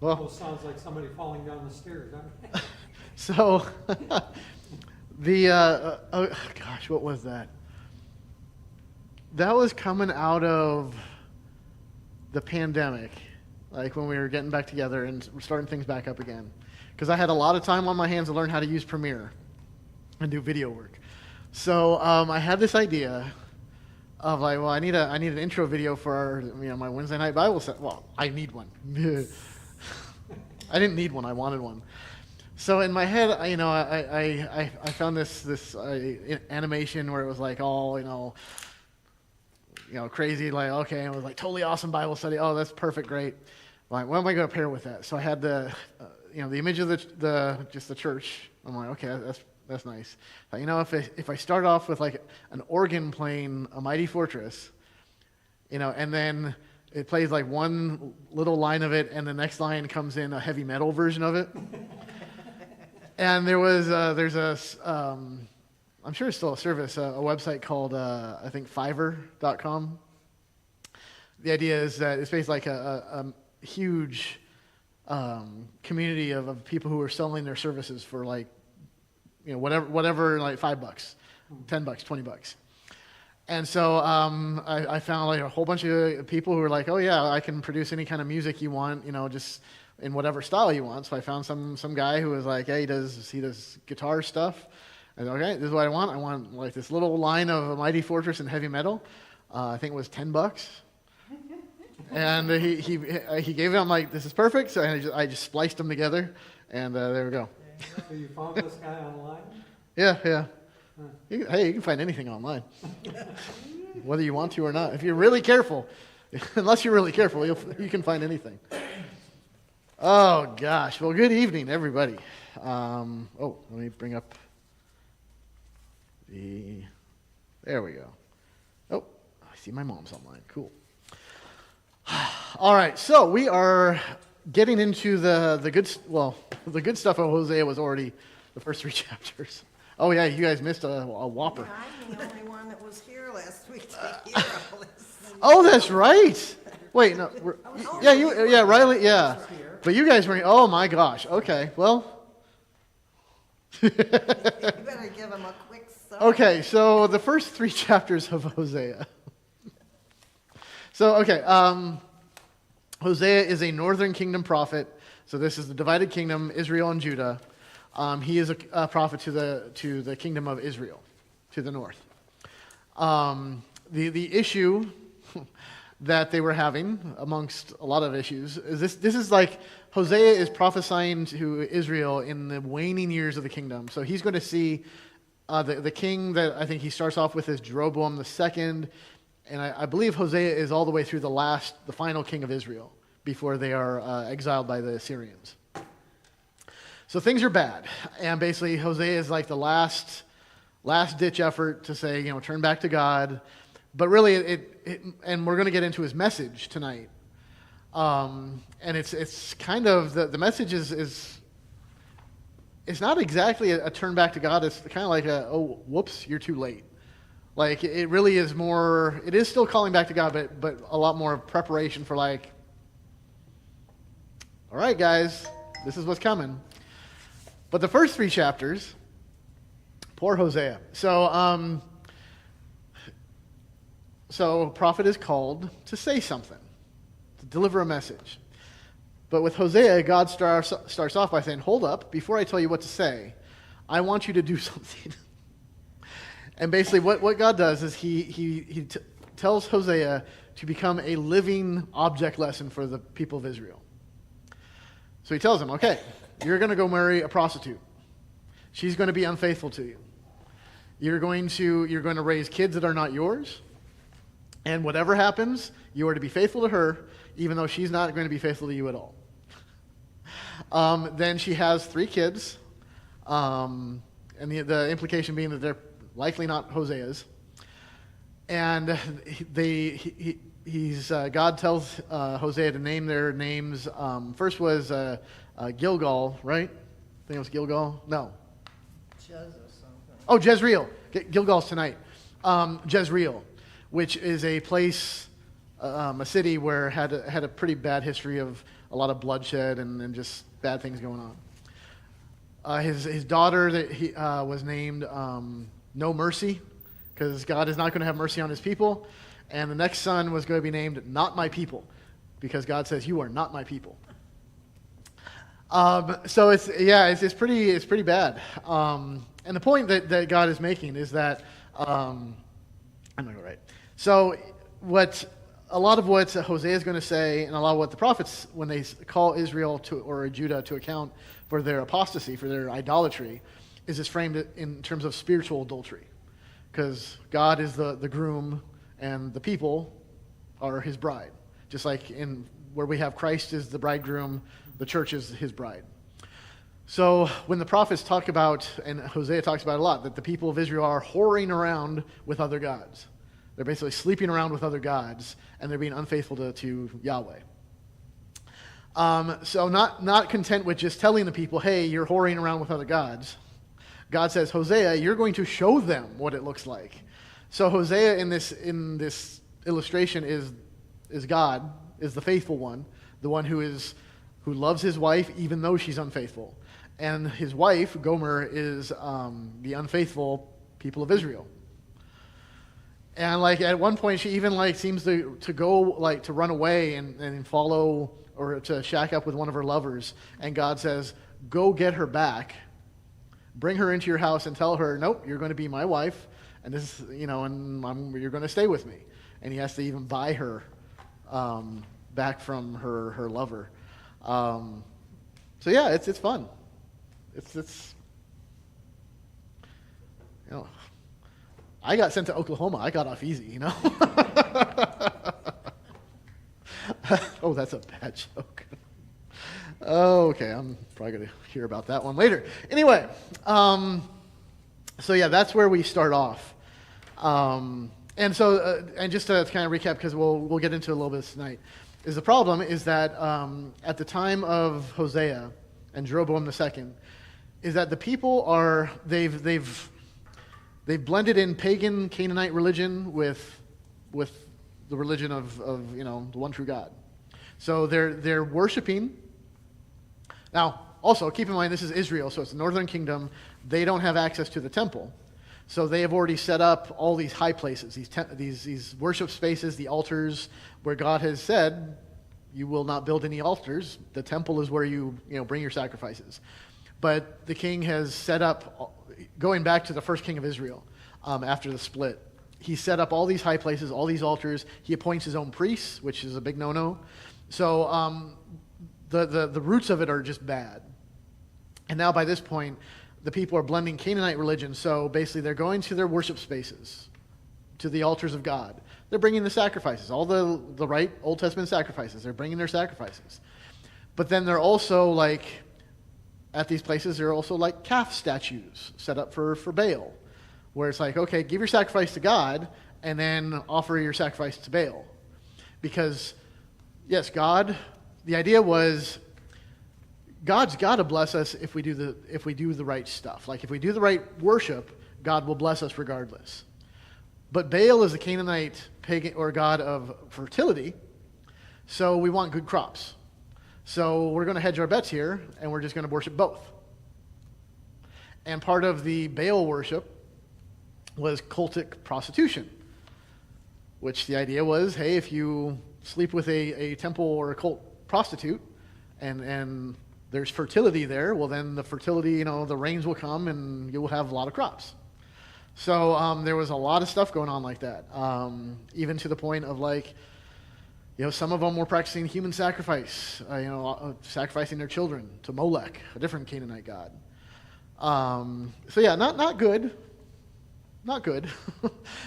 Well, Almost sounds like somebody falling down the stairs. so oh gosh, what was that? That was coming out of the pandemic, like when we were getting back together and starting things back up again. Because I had a lot of time on my hands to learn how to use Premiere and do video work. So I had this idea of like, well, I need an intro video for our, my Wednesday night Bible set. Well, I need one. I didn't need one. I wanted one. So in my head, I found this animation where it was like all crazy, like, okay, it was like totally awesome Bible study. Oh, that's perfect, great. Like, what am I going to pair with that? So I had the image of the church. I'm like, okay, that's nice. But, if I start off with like an organ playing A Mighty Fortress, and then it plays like one little line of it, and the next line comes in a heavy metal version of it. And there's I'm sure it's still a service, a website called, I think, Fiverr.com. The idea is that it's basically like a huge community of people who are selling their services for like, whatever, like $5, $10, $20. And so I found like a whole bunch of people who were like, oh yeah, I can produce any kind of music you want, just in whatever style you want. So I found some guy who was like, hey, he does guitar stuff. And okay, this is what I want. I want like this little line of A Mighty Fortress and heavy metal. I think it was $10. And he gave it. I'm like, this is perfect. So I just spliced them together, and there we go. So you found this guy online? Yeah. You can find anything online, whether you want to or not. If you're really careful, unless you're really careful, you can find anything. Oh gosh. Well, good evening, everybody. Let me bring up there we go. Oh, I see my mom's online. Cool. All right, so we are getting into the good stuff of Hosea was already the first 3 chapters. Oh yeah, you guys missed a whopper. I'm the only one that was here last week to hear all this. Oh, that's right. Wait, no, Riley, yeah. But you guys were. Oh my gosh. Okay, well. You better give him a quick summary. Okay, so the first 3 chapters of Hosea. So, okay, Hosea is a northern kingdom prophet. So this is the divided kingdom, Israel and Judah. He is a prophet to the kingdom of Israel, to the north. The issue that they were having, amongst a lot of issues, is this is like Hosea is prophesying to Israel in the waning years of the kingdom. So he's going to see the king that I think he starts off with is Jeroboam the second, and I believe Hosea is all the way through the final king of Israel before they are exiled by the Assyrians. So things are bad, and basically Hosea is like the last ditch effort to say, turn back to God. But really, and we're going to get into his message tonight. And it's kind of the message is it's not exactly a turn back to God. It's kind of like oh whoops, you're too late. Like it really is more. It is still calling back to God, but a lot more preparation for like, all right, guys, this is what's coming. But the first 3 chapters, poor Hosea. So prophet is called to say something, to deliver a message. But with Hosea, God starts off by saying, hold up, before I tell you what to say, I want you to do something. And basically what God does is he tells Hosea to become a living object lesson for the people of Israel. So he tells him, okay, you're going to go marry a prostitute. She's going to be unfaithful to you. You're going to raise kids that are not yours. And whatever happens, you are to be faithful to her, even though she's not going to be faithful to you at all. Then she has 3 kids, and the implication being that they're likely not Hosea's. And God tells Hosea to name their names. First was Gilgal, right? I think it was Gilgal. No. Oh, Jezreel. Gilgal's tonight. Jezreel, which is a place, a city where had a pretty bad history of a lot of bloodshed and just bad things going on. His daughter that he was named No Mercy, because God is not going to have mercy on his people. And the next son was going to be named Not My People, because God says, you are not my people. So it's pretty bad. And the point that God is making is that I'm not go right. So a lot of what Hosea is going to say, and a lot of what the prophets, when they call Israel or Judah to account for their apostasy, for their idolatry, is framed in terms of spiritual adultery, because God is the groom and the people are his bride, just like in where we have Christ is the bridegroom, the church is his bride. So when the prophets talk about, and Hosea talks about a lot, that the people of Israel are whoring around with other gods. They're basically sleeping around with other gods, and they're being unfaithful to Yahweh. So not content with just telling the people, hey, you're whoring around with other gods, God says, Hosea, you're going to show them what it looks like. So Hosea in this illustration is God, is the faithful one, the one who loves his wife even though she's unfaithful. And his wife, Gomer, is the unfaithful people of Israel. And at one point she even seems to go to run away and follow or to shack up with one of her lovers. And God says, go get her back, bring her into your house and tell her, nope, you're going to be my wife, and this you're going to stay with me. And he has to even buy her back from her lover. So yeah, it's fun. It's I got sent to Oklahoma. I got off easy, Oh, that's a bad joke. Okay, I'm probably going to hear about that one later. Anyway, so yeah, that's where we start off. And so, and just to kind of recap, because we'll get into a little bit tonight, is the problem is that at the time of Hosea and Jeroboam II, is that the people they've blended in pagan Canaanite religion with the religion of the one true God. So they're worshiping. Now, also keep in mind this is Israel, so it's the northern kingdom. They don't have access to the temple. So they have already set up all these high places, these worship spaces, the altars, where God has said, you will not build any altars. The temple is where you bring your sacrifices. But the king has set up, going back to the first king of Israel, after the split, he set up all these high places, all these altars. He appoints his own priests, which is a big no-no. So the roots of it are just bad. And now by this point, the people are blending Canaanite religion. So basically they're going to their worship spaces, to the altars of God. They're bringing the sacrifices, all the right Old Testament sacrifices. They're bringing their sacrifices. But then they're also at these places, there are also calf statues set up for Baal, where it's okay, give your sacrifice to God and then offer your sacrifice to Baal. Because, yes, God, the idea was God's got to bless us if we do the right stuff. If we do the right worship, God will bless us regardless. But Baal is a Canaanite pagan or god of fertility, so we want good crops. So we're going to hedge our bets here, and we're just going to worship both. And part of the Baal worship was cultic prostitution, which the idea was, hey, if you sleep with a temple or a cult prostitute, and there's fertility there, well then the fertility, the rains will come and you will have a lot of crops. So there was a lot of stuff going on like that, even to the point of some of them were practicing human sacrifice, sacrificing their children to Molech, a different Canaanite god. So yeah, not good. Not good.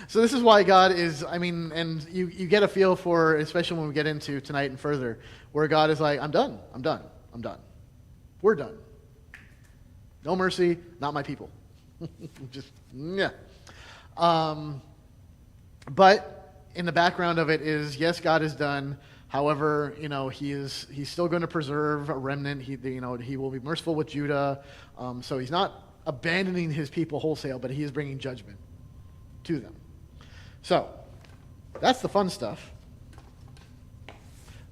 So this is why God is, and you get a feel for, especially when we get into tonight and further, where God is I'm done. We're done. No mercy, not my people. Just, yeah. But in the background of it is, yes, God is done. However, he's still going to preserve a remnant. He will be merciful with Judah. So he's not abandoning his people wholesale, but he is bringing judgment to them. So that's the fun stuff.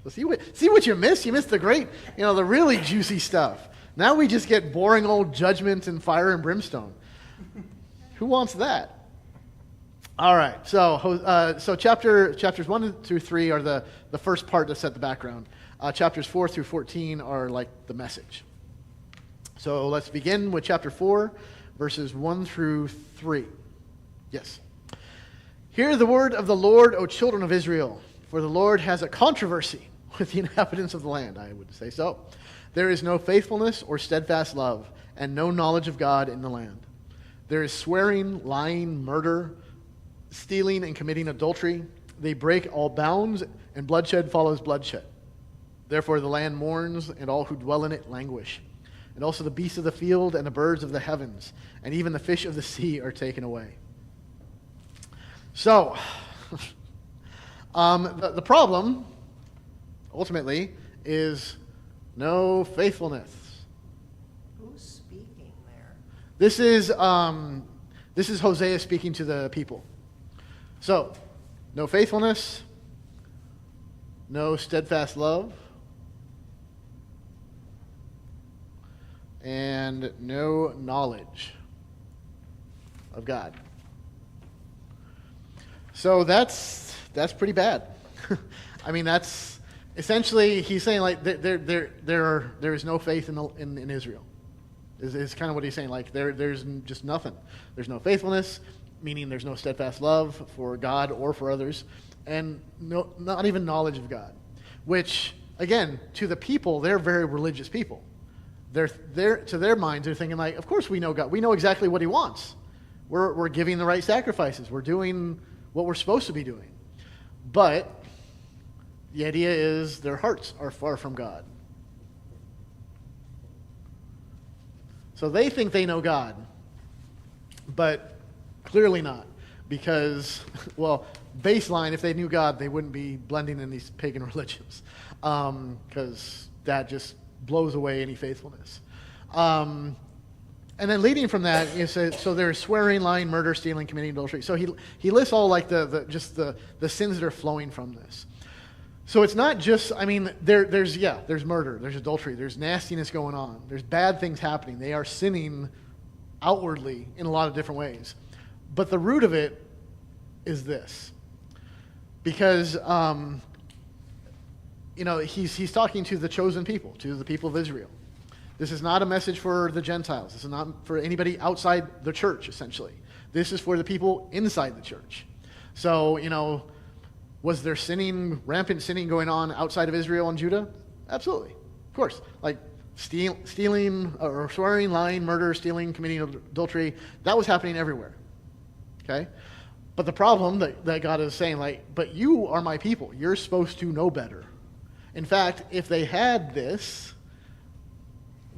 So see what you missed? You missed the great, the really juicy stuff. Now we just get boring old judgment and fire and brimstone. Who wants that? All right, so chapters 1 through 3 are the first part to set the background. Chapters 4 through 14 are like the message. So let's begin with chapter 4, verses 1 through 3. Yes. Hear the word of the Lord, O children of Israel, for the Lord has a controversy with the inhabitants of the land. I would say so. There is no faithfulness or steadfast love, and no knowledge of God in the land. There is swearing, lying, murder, stealing, and committing adultery. They break all bounds, and bloodshed follows bloodshed. Therefore the land mourns, and all who dwell in it languish. And also the beasts of the field and the birds of the heavens, and even the fish of the sea are taken away. So, the problem, ultimately, is no faithfulness. Who's speaking there? This is Hosea speaking to the people. So, no faithfulness, no steadfast love, and no knowledge of God. So that's pretty bad. I mean, that's essentially he's saying like there is no faith in Israel. Is kind of what he's saying. Like there's just nothing. There's no faithfulness, meaning there's no steadfast love for God or for others, and not even knowledge of God. Which again, to the people, they're very religious people. They're to their minds, they're thinking like, of course we know God. We know exactly what He wants. We're giving the right sacrifices. We're doing what we're supposed to be doing. But the idea is their hearts are far from God. So they think they know God, but clearly not. Because, well, baseline, if they knew God, they wouldn't be blending in these pagan religions. Because that just blows away any faithfulness. And then leading from that, so there's swearing, lying, murder, stealing, committing adultery. So he lists all like the sins that are flowing from this. So it's not just, I mean, there's murder, there's adultery, there's nastiness going on, there's bad things happening. They are sinning outwardly in a lot of different ways. But the root of it is this. Because, he's talking to the chosen people, to the people of Israel. This is not a message for the Gentiles. This is not for anybody outside the church, essentially. This is for the people inside the church. So, was there rampant sinning going on outside of Israel and Judah? Absolutely. Of course. Like stealing or swearing, lying, murder, stealing, committing adultery, that was happening everywhere. Okay? But the problem that God is saying, but you are my people. You're supposed to know better. In fact, if they had this,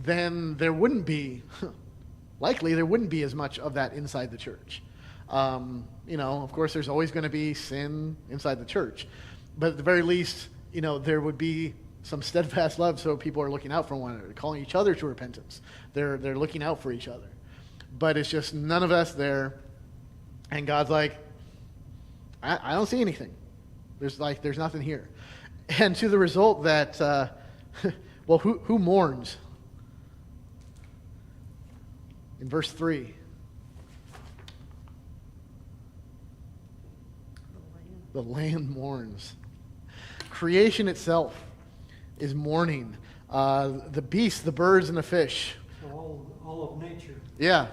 then there wouldn't be as much of that inside the church. Of course, there's always going to be sin inside the church. But at the very least, there would be some steadfast love, so people are looking out for one another, calling each other to repentance. They're looking out for each other. But it's just none of us there. And God's like, I don't see anything. There's nothing here. And to the result that, who mourns? In verse 3. The land mourns. Creation itself is mourning. The beasts, the birds, and the fish. All of nature. Yeah.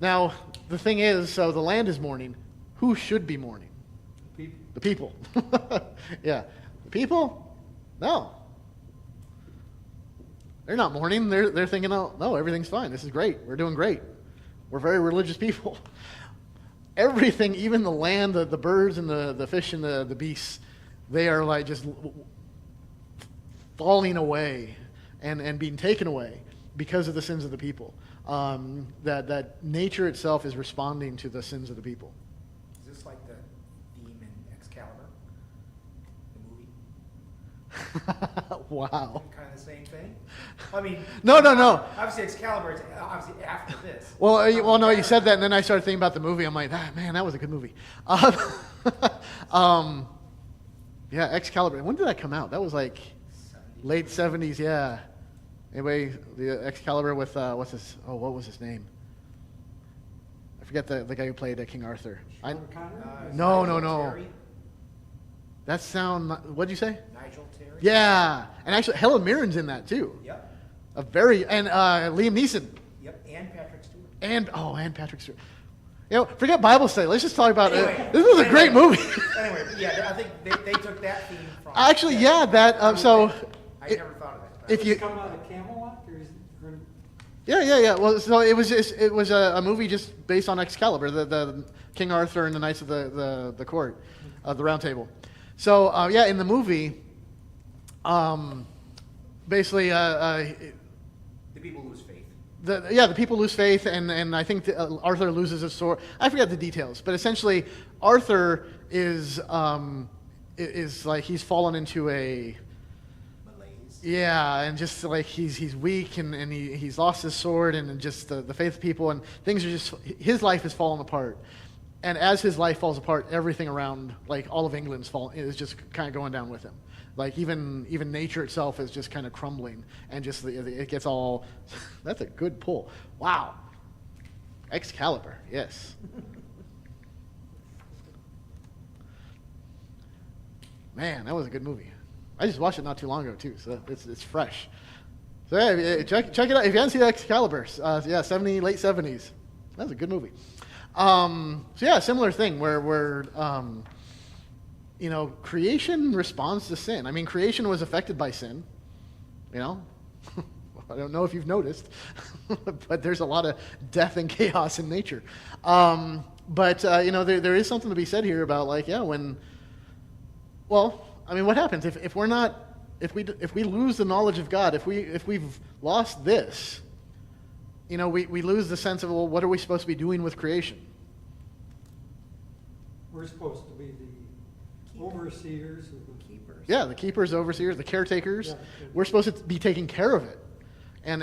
Now, the thing is, so the land is mourning. Who should be mourning? The people. Yeah. The people? No. They're not mourning. They're thinking, oh, no, everything's fine. This is great. We're doing great. We're very religious people. Everything, even the land, the birds and the fish and the beasts, they are like just falling away and being taken away because of the sins of the people. That nature itself is responding to the sins of the people. Is this like the theme in Excalibur, the movie? Wow. Kind of the same thing? I mean... No. Obviously Excalibur is obviously after this. Well, no, you said that, and then I started thinking about the movie. I'm like, man, that was a good movie. Yeah, Excalibur. When did that come out? That was like 70s. late 70s, yeah. Anyway, the Excalibur with, what was his name? I forget the guy who played King Arthur. Sean Connery? No, Nigel no. Terry? What'd you say? Nigel Terry? Yeah, and actually Helen Mirren's in that too. Yep, And Liam Neeson. yep, and Patrick Stewart. And Patrick Stewart. You know, forget Bible study. Let's just talk about Anyway, it. This was a great movie. Anyway, yeah, I think they took that theme from. Actually, yeah, that, so, I it- never thought of that. if Does you, it come out of Camelot, or is it? yeah. Well, so it was a movie just based on Excalibur, the King Arthur and the Knights of the Court, the Round Table. So, yeah, in the movie, basically, The people lose faith. the people lose faith, and I think Arthur loses his sword. I forget the details, but essentially, Arthur is like he's fallen into a Malaise. and just like he's weak and he's lost his sword and just the faith people and things are just his life is falling apart. And as his life falls apart, everything around, like all of England's is just kind of going down with him. Like even nature itself is just kind of crumbling, and just it gets all. That's a good pull. Wow. Excalibur, yes. Man, that was a good movie. I just watched it not too long ago too, so it's fresh. So yeah, check it out if you haven't seen Excalibur. Yeah, late 70s. That was a good movie. So yeah, similar thing where creation responds to sin. I mean, creation was affected by sin. You know, I don't know if you've noticed, but there's a lot of death and chaos in nature. But there is something to be said here about what happens if we lose the knowledge of God, if we've lost this, we lose the sense of, well, what are we supposed to be doing with creation? We're supposed to be the overseers of the Keepers. Yeah, the keepers, overseers, the caretakers. Yeah. We're supposed to be taking care of it. And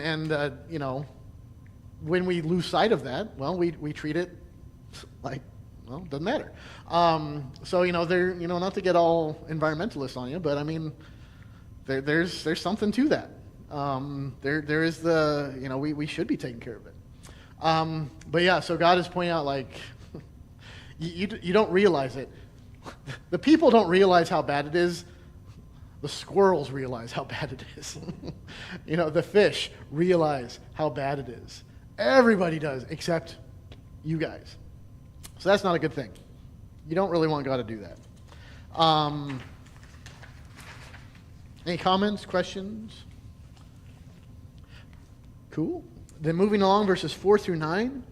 when we lose sight of that, well, we treat it like, well, it doesn't matter. So, not to get all environmentalist on you, but I mean, there's something to that. There is we should be taking care of it. But yeah, so God is pointing out, like, you don't realize it. The people don't realize how bad it is. The squirrels realize how bad it is. The fish realize how bad it is. Everybody does, except you guys. So that's not a good thing. You don't really want God to do that. Any comments, questions? Cool. Then moving along, verses 4 through 9.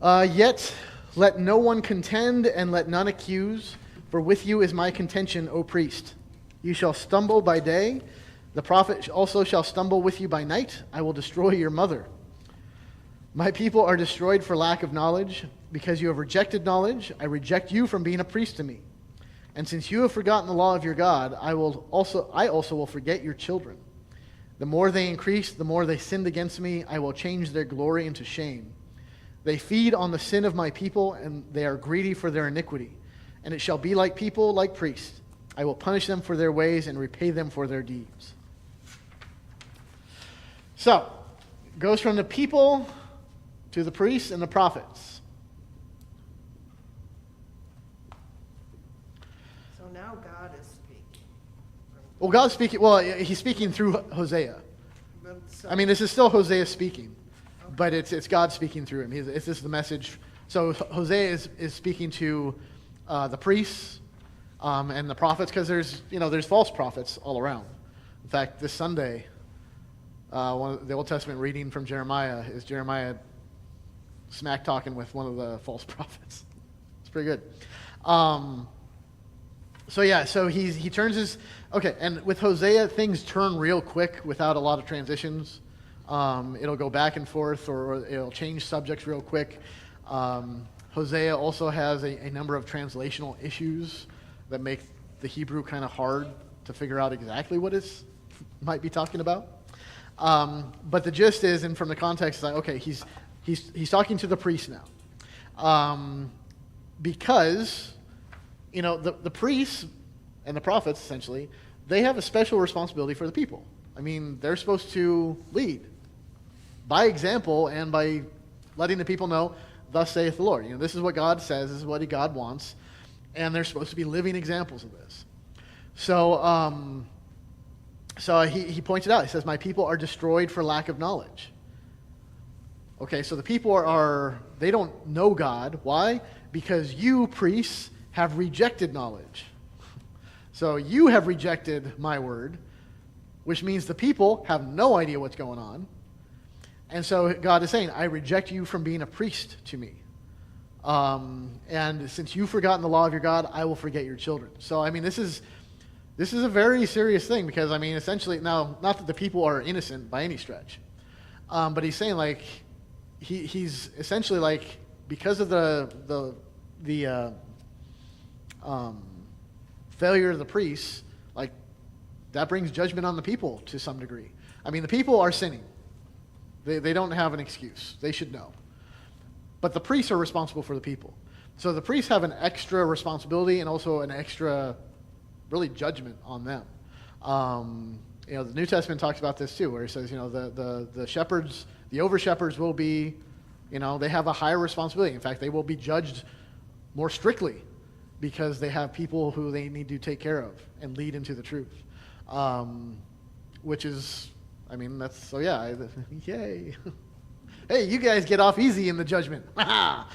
Yet let no one contend and let none accuse, for with you is my contention, O priest. You shall stumble by day, the prophet also shall stumble with you by night. I will destroy your mother. My people are destroyed for lack of knowledge. Because you have rejected knowledge, I reject you from being a priest to me. And since you have forgotten the law of your God, I also will forget your children. The more they increased, the more they sinned against me. I will change their glory into shame. They feed on the sin of my people, and they are greedy for their iniquity. And it shall be like people, like priests. I will punish them for their ways and repay them for their deeds. So, it goes from the people to the priests and the prophets. So now God is speaking. Well, God's speaking. Well, he's speaking through Hosea. But so- I mean, this is still Hosea speaking, but it's God speaking through him. It's just the message. So Hosea is speaking to the priests and the prophets, because there's false prophets all around. In fact, this Sunday, the Old Testament reading from Jeremiah is Jeremiah smack talking with one of the false prophets. It's pretty good. So he turns his, okay, and with Hosea, things turn real quick without a lot of transitions. It'll go back and forth, or it'll change subjects real quick. Hosea also has a number of translational issues that make the Hebrew kind of hard to figure out exactly what it might be talking about. But the gist is, and from the context, is like, okay, he's talking to the priest now. Because, the priests, and the prophets, essentially, they have a special responsibility for the people. I mean, they're supposed to lead by example and by letting the people know, thus saith the Lord. This is what God says, this is what God wants, and they're supposed to be living examples of this. So, he points it out. He says, my people are destroyed for lack of knowledge. Okay, so the people they don't know God. Why? Because you, priests, have rejected knowledge. So you have rejected my word, which means the people have no idea what's going on. And so God is saying, I reject you from being a priest to me. And since you've forgotten the law of your God, I will forget your children. So, I mean, this is a very serious thing because, I mean, essentially, now, not that the people are innocent by any stretch, but he's saying, like, he's essentially, like, because of the failure of the priests, like, that brings judgment on the people to some degree. I mean, the people are sinning. They don't have an excuse. They should know. But the priests are responsible for the people. So the priests have an extra responsibility and also an extra, really, judgment on them. The New Testament talks about this too, where it says, the shepherds, the over-shepherds will be, they have a higher responsibility. In fact, they will be judged more strictly because they have people who they need to take care of and lead into the truth. Which is, I mean, yay. Hey, you guys get off easy in the judgment. I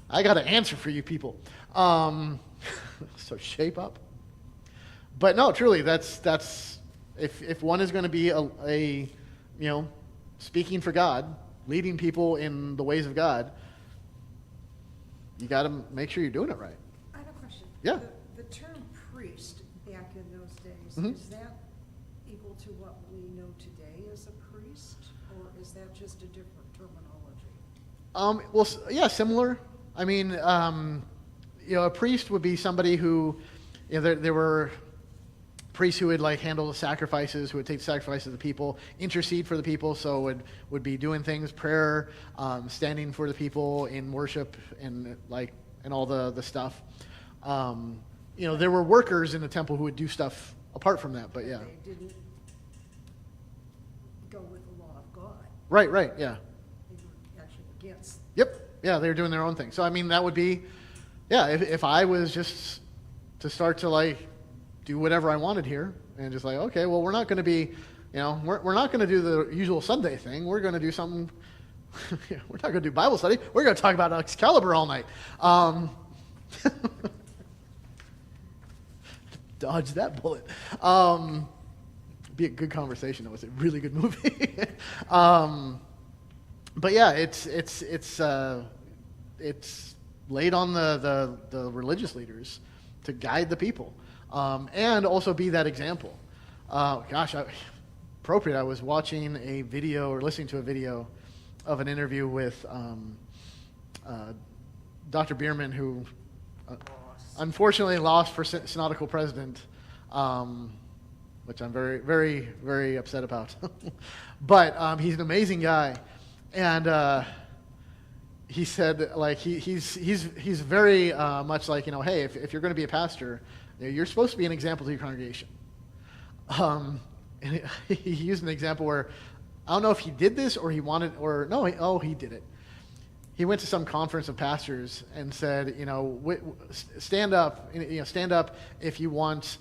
got an answer for you people. So shape up. But no, truly, that's if one is going to be a speaking for God, leading people in the ways of God, you got to make sure you're doing it right. I have a question. Yeah. The term priest back in those days, Mhm. is that equal to what we know today as a priest, or is that just a different terminology? Yeah, similar. I mean, a priest would be somebody who, there were priests who would like handle the sacrifices, who would take the sacrifices of the people, intercede for the people, so would be doing things, prayer, standing for the people in worship and all the stuff. There were workers in the temple who would do stuff apart from that, but yeah. They didn't go with the law of God. Right, yeah. They were actually against. Yep. Yeah, they were doing their own thing. So, I mean, that would be, if I was just to start to, do whatever I wanted here and just okay, well, we're not going to be, we're not going to do the usual Sunday thing. We're going to do something, we're not going to do Bible study. We're going to talk about Excalibur all night. Dodge that bullet. Be a good conversation. It was a really good movie. But yeah, it's laid on the religious leaders to guide the people, and also be that example. Appropriate. I was watching a video or listening to a video of an interview with Dr. Bierman, who unfortunately lost for synodical president, which I'm very, very, very upset about. But he's an amazing guy. And he said, he's very much like, hey, if you're going to be a pastor, you're supposed to be an example to your congregation. And he used an example where, I don't know if he did this or he wanted, or no, he did it. He went to some conference of pastors and said, stand up if you want,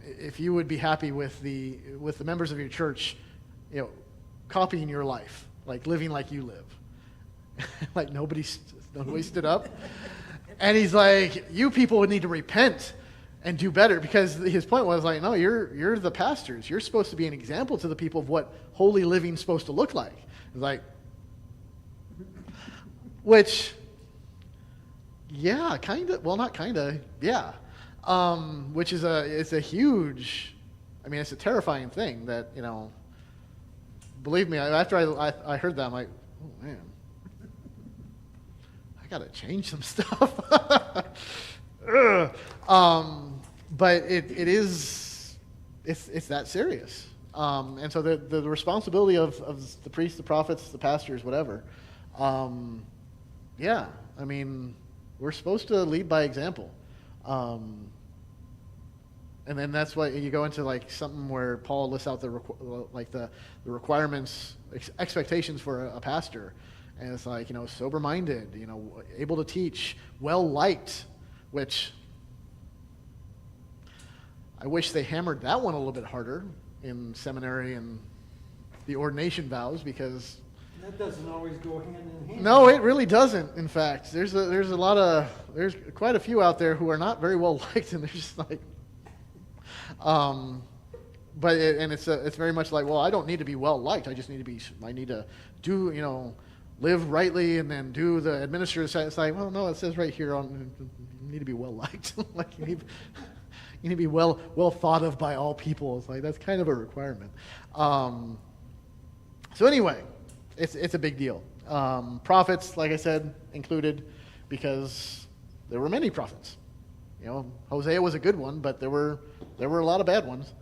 if you would be happy with the members of your church, copying your life, living like you live. Nobody stood up. And he's like, you people would need to repent and do better, because his point was no, you're the pastors. You're supposed to be an example to the people of what holy living is supposed to look like. It's which, yeah, kind of, well, not kind of, yeah. Which is it's a huge, it's a terrifying thing that, believe me, after I heard that, I'm like, oh man, I gotta change some stuff. But it's that serious. And so the responsibility of the priests, the prophets, the pastors, whatever, we're supposed to lead by example. And then that's what you go into, like something where Paul lists out the requirements, expectations for a pastor, and it's like, sober-minded, able to teach, well-liked, which I wish they hammered that one a little bit harder in seminary and the ordination vows, because That doesn't always go hand in hand. no, it really doesn't. In fact, there's quite a few out there who are not very well liked, and they're just like, it's very much like, well, I don't need to be well liked. I need to do, live rightly and then do the administrative side. It's like, well, no, it says right here on you need to be well liked. Like you need to be well thought of by all people. It's like that's kind of a requirement. So anyway, it's a big deal. Prophets, like I said, included because there were many prophets. Hosea was a good one, but there were a lot of bad ones.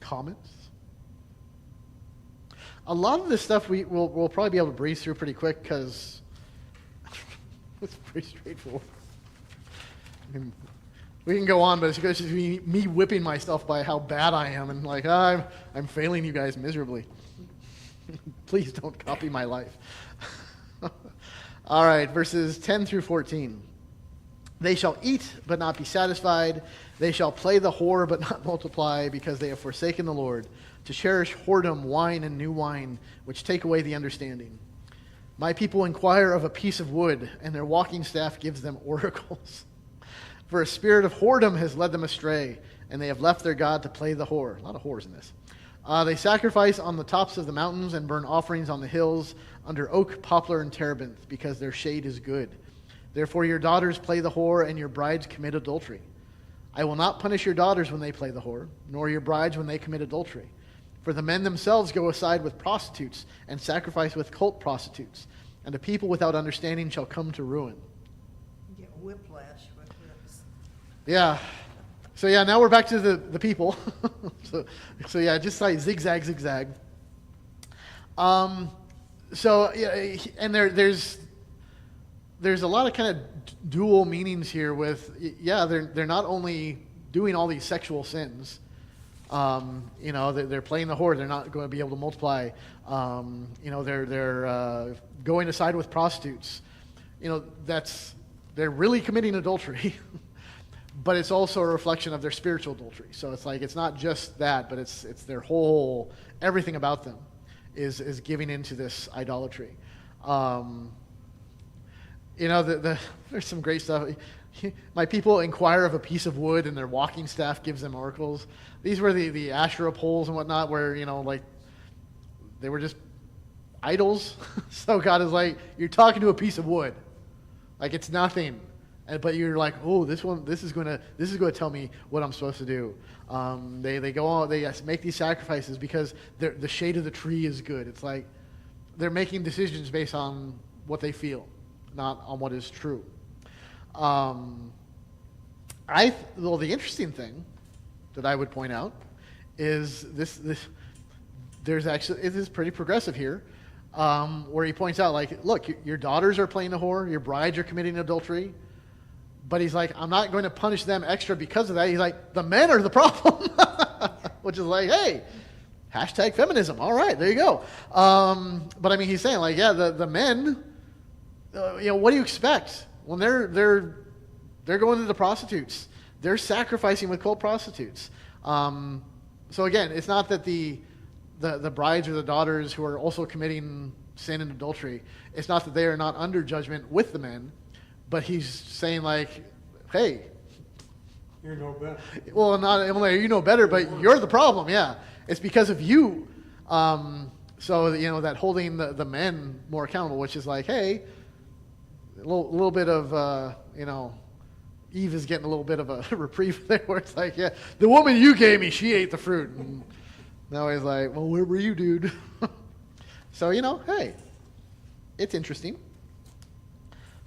Comments? A lot of this stuff we'll probably be able to breeze through pretty quick because it's pretty straightforward. We can go on, but it's just me whipping myself by how bad I am and like I'm failing you guys miserably. Please don't copy my life. All right, verses 10 through 14. They shall eat, but not be satisfied. They shall play the whore, but not multiply, because they have forsaken the Lord, to cherish whoredom, wine, and new wine, which take away the understanding. My people inquire of a piece of wood, and their walking staff gives them oracles. For a spirit of whoredom has led them astray, and they have left their God to play the whore. A lot of whores in this. They sacrifice on the tops of the mountains and burn offerings on the hills under oak, poplar, and terebinth, because their shade is good. Therefore your daughters play the whore, and your brides commit adultery. I will not punish your daughters when they play the whore, nor your brides when they commit adultery. For the men themselves go aside with prostitutes, and sacrifice with cult prostitutes, and a people without understanding shall come to ruin. You get whiplash with this. Yeah. So yeah, now we're back to the people. so yeah, just like zigzag, zigzag. So yeah, and there's a lot of kind of dual meanings here with, yeah, they're not only doing all these sexual sins, they're playing the whore, they're not going to be able to multiply, they're going aside with prostitutes, they're really committing adultery, but it's also a reflection of their spiritual adultery. So it's like, it's not just that, but it's their whole, everything about them is giving into this idolatry. There's some great stuff. My people inquire of a piece of wood, and their walking staff gives them oracles. These were the Asherah poles and whatnot, where they were just idols. So God is like, you're talking to a piece of wood, like it's nothing, but you're like, oh, this is going to tell me what I'm supposed to do. They go on, they make these sacrifices because the shade of the tree is good. It's like they're making decisions based on what they feel, not on what is true. The interesting thing that I would point out is this it is pretty progressive here, where he points out, like, look, your daughters are playing the whore, your brides are committing adultery, but he's like, I'm not going to punish them extra because of that. He's like, the men are the problem, which is like, hey, hashtag feminism. All right, there you go. But I mean, he's saying, like, yeah, the men, what do you expect when they're going to the prostitutes? They're sacrificing with cult prostitutes. So again, it's not that the brides or the daughters who are also committing sin and adultery, it's not that they are not under judgment with the men, but he's saying, like, hey, You're no better. well, not only are you no better, but you're the problem. Yeah, it's because of you. So that holding the men more accountable, which is like, hey, a little bit of Eve is getting a little bit of a reprieve there, where it's like, yeah, the woman you gave me, she ate the fruit, and now he's like, well, where were you, dude? So hey, it's interesting.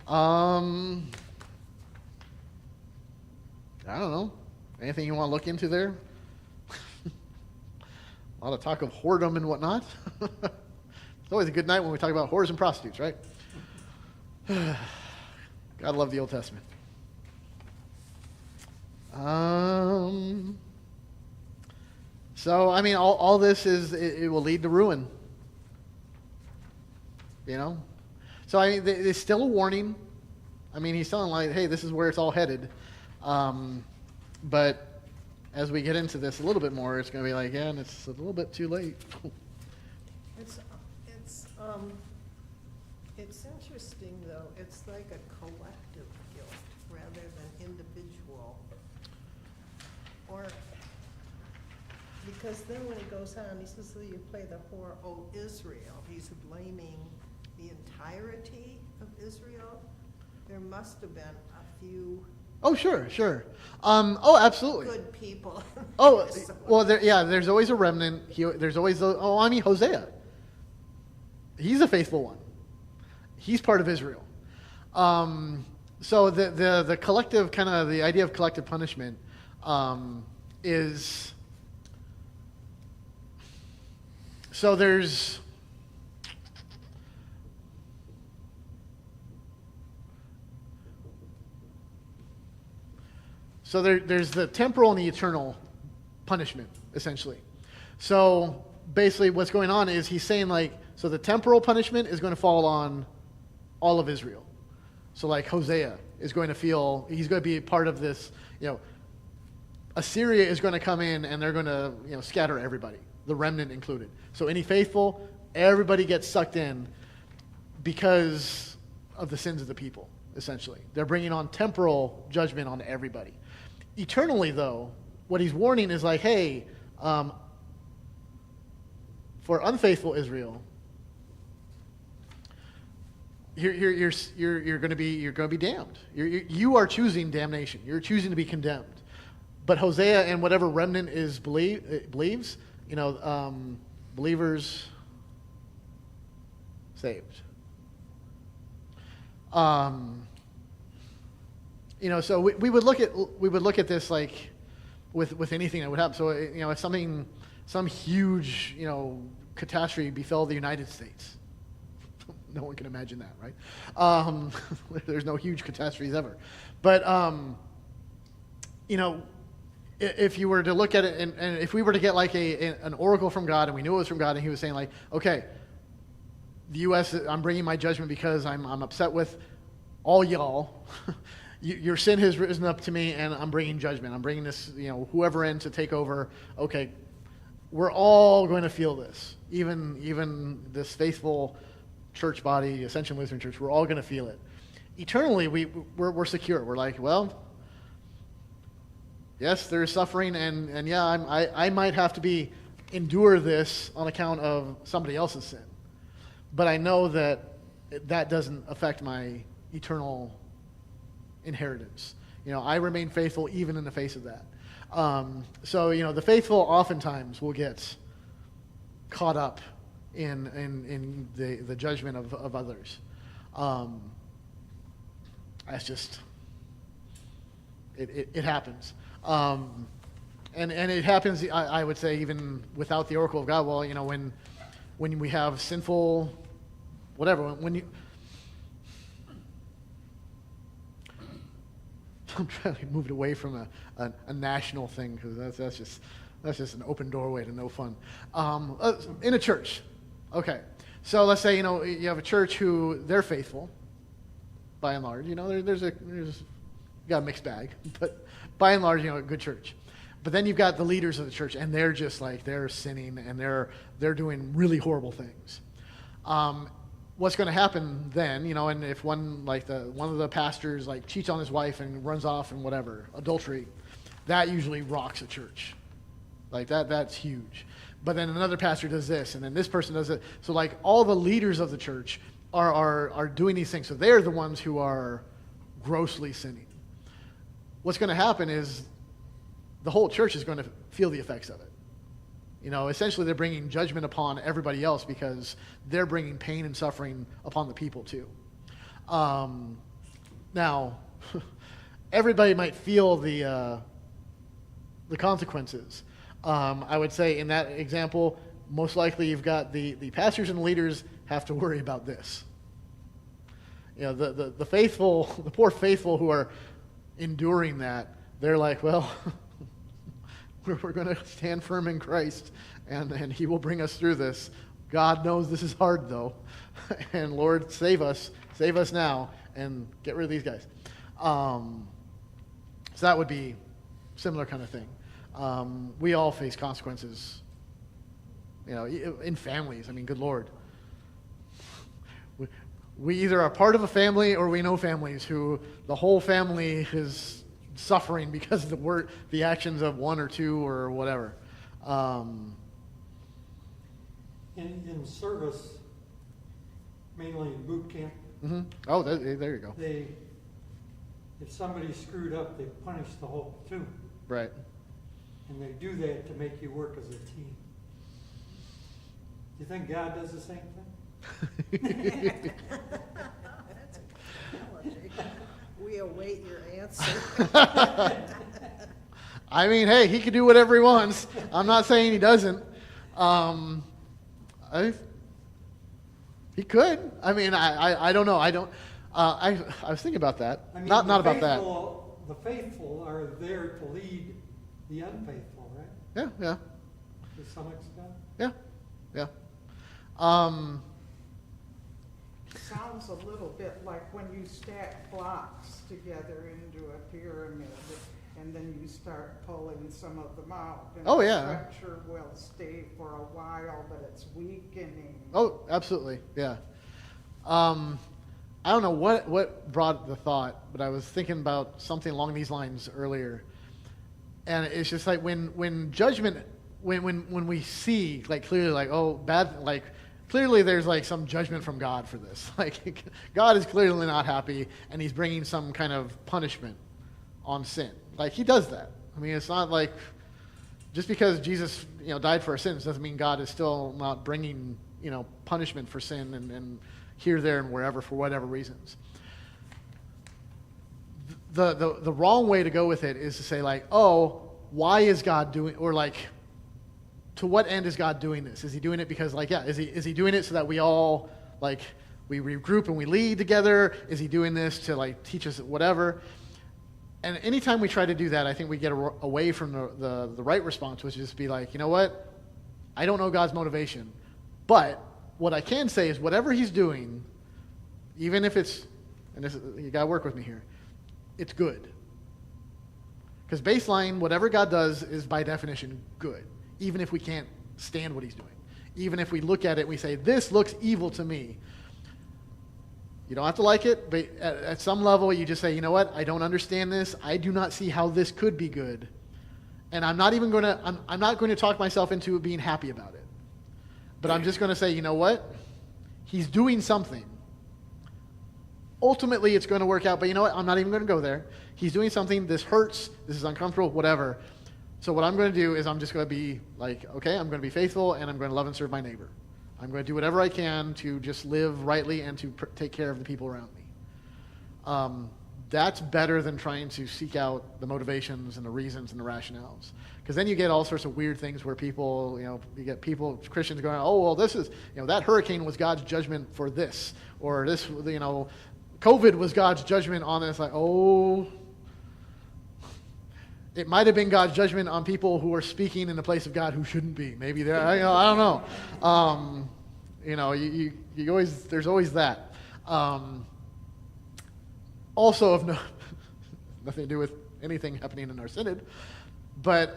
I don't know. Anything you want to look into there? A lot of talk of whoredom and whatnot. It's always a good night when we talk about whores and prostitutes, right? God love the Old Testament. So, I mean, all this it will lead to ruin. You know? So, I mean, it's still a warning. I mean, he's telling, like, hey, this is where it's all headed. But as we get into this a little bit more, it's going to be like, yeah, and it's a little bit too late. It's, it's interesting, though. It's like a collective guilt rather than individual. Or, because then when he goes on, he says, so you play the whore, O Israel. He's blaming the entirety of Israel. There must have been a few Oh, sure. Oh, absolutely. good people. Oh, well, there's always a remnant. There's always Hosea. He's a faithful one. He's part of Israel. So the collective, kind of the idea of collective punishment is, so there's, there's the temporal and the eternal punishment, essentially. So basically what's going on is he's saying, like, so the temporal punishment is going to fall on all of Israel. So like Hosea is going to feel, he's going to be part of this, Assyria is going to come in and they're going to, scatter everybody, the remnant included. So any faithful, everybody gets sucked in because of the sins of the people, essentially. They're bringing on temporal judgment on everybody. Eternally, though, what he's warning is like, hey, for unfaithful Israel, you're going to be damned. You are choosing damnation. You're choosing to be condemned. But Hosea and whatever remnant believes, believers saved. So we would look at this like with anything that would happen. So if some huge catastrophe befell the United States, no one can imagine that, right? There's no huge catastrophes ever, but if you were to look at it, and if we were to get like an oracle from God, and we knew it was from God, and He was saying like, okay, the U.S., I'm bringing my judgment because I'm upset with all y'all. Your sin has risen up to me, and I'm bringing judgment. I'm bringing this, whoever in to take over. Okay, we're all going to feel this. Even this faithful church body, Ascension Lutheran Church, we're all going to feel it. Eternally, we're secure. We're like, well, yes, there's suffering, and yeah, I might have to endure this on account of somebody else's sin, but I know that doesn't affect my eternal inheritance. I remain faithful even in the face of that. So the faithful oftentimes will get caught up in the judgment of others. That's just it happens. And it happens, I would say, even without the oracle of God. Well, when we have sinful, whatever, I'm trying to move it away from a national thing, because that's just an open doorway to no fun. In a church, okay. So let's say you have a church who they're faithful, by and large. There's got a mixed bag, but by and large, a good church. But then you've got the leaders of the church, and they're just like, they're sinning, and they're doing really horrible things. What's going to happen then, and if one of the pastors like cheats on his wife and runs off and whatever, adultery, that usually rocks a church. Like that's huge. But then another pastor does this, and then this person does it. So like all the leaders of the church are doing these things. So they're the ones who are grossly sinning. What's going to happen is the whole church is going to feel the effects of it. Essentially they're bringing judgment upon everybody else because they're bringing pain and suffering upon the people too. Now, everybody might feel the consequences. I would say in that example, most likely you've got the pastors and the leaders have to worry about this. The faithful, the poor faithful who are enduring that, they're like, well, we're going to stand firm in Christ, and he will bring us through this. God knows this is hard, though. And Lord, save us now, and get rid of these guys. So that would be similar kind of thing. We all face consequences, in families. I mean, good Lord. We either are part of a family or we know families who the whole family is suffering because of the actions of one or two or whatever. In service, mainly in boot camp, Oh, there you go. if somebody screwed up, they punish the whole platoon. Right. And they do that to make you work as a team. Do you think God does the same thing? That's a good analogy. We await your answer. I mean, hey, he can do whatever he wants. I'm not saying he doesn't. He could. I mean, I don't know. I don't. I was thinking about that. I mean, not about that. The faithful are there to lead the unfaithful, right? Yeah. To some extent. Yeah. Sounds a little bit like when you stack blocks together into a pyramid, and then you start pulling some of them out. And Oh, the yeah. structure will stay for a while, but it's weakening. Oh, absolutely. Yeah. I don't know what brought the thought, but I was thinking about something along these lines earlier. And it's just like when judgment, when we see like clearly like, oh, bad, like clearly there's like some judgment from God for this. Like God is clearly not happy and he's bringing some kind of punishment on sin. Like he does that. I mean, it's not like just because Jesus, died for our sins doesn't mean God is still not bringing, punishment for sin and here, there, and wherever for whatever reasons. The wrong way to go with it is to say like, oh, why is God doing, or like, to what end is God doing this? Is he doing it because is he doing it so that we all like, we regroup and we lead together? Is he doing this to like teach us whatever? And anytime we try to do that, I think we get away from the right response, which is just be like, you know what? I don't know God's motivation. But what I can say is whatever he's doing, even if it's, and this, you got to work with me here, it's good. Because baseline, whatever God does is by definition good, even if we can't stand what he's doing. Even if we look at it and we say, this looks evil to me. You don't have to like it, but at some level you just say, you know what, I don't understand this. I do not see how this could be good. And I'm not going to talk myself into being happy about it. But I'm just going to say, you know what? He's doing something. Ultimately, it's going to work out, but you know what? I'm not even going to go there. He's doing something. This hurts. This is uncomfortable, whatever. So what I'm going to do is I'm just going to be like, okay, I'm going to be faithful, and I'm going to love and serve my neighbor. I'm going to do whatever I can to just live rightly and to take care of the people around me. That's better than trying to seek out the motivations and the reasons and the rationales. Because then you get all sorts of weird things where people, you get people, Christians going, oh, well, this is, that hurricane was God's judgment for this. Or this, COVID was God's judgment on this. Like, oh, it might have been God's judgment on people who are speaking in the place of God who shouldn't be. Maybe they're, I don't know. You always, there's always that. Also of nothing to do with anything happening in our synod, but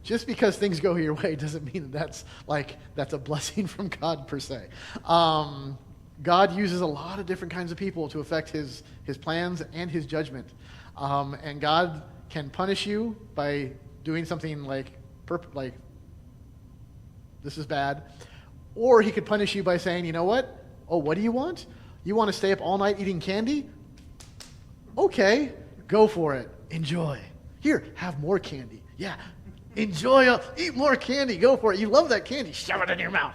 just because things go your way doesn't mean that's a blessing from God per se. God uses a lot of different kinds of people to affect his plans and his judgment, and God can punish you by doing something like this is bad, or he could punish you by saying, you know what? Oh, what do you want? You want to stay up all night eating candy? Okay, go for it. Enjoy. Here, have more candy. Yeah, enjoy. Eat more candy. Go for it. You love that candy. Shove it in your mouth.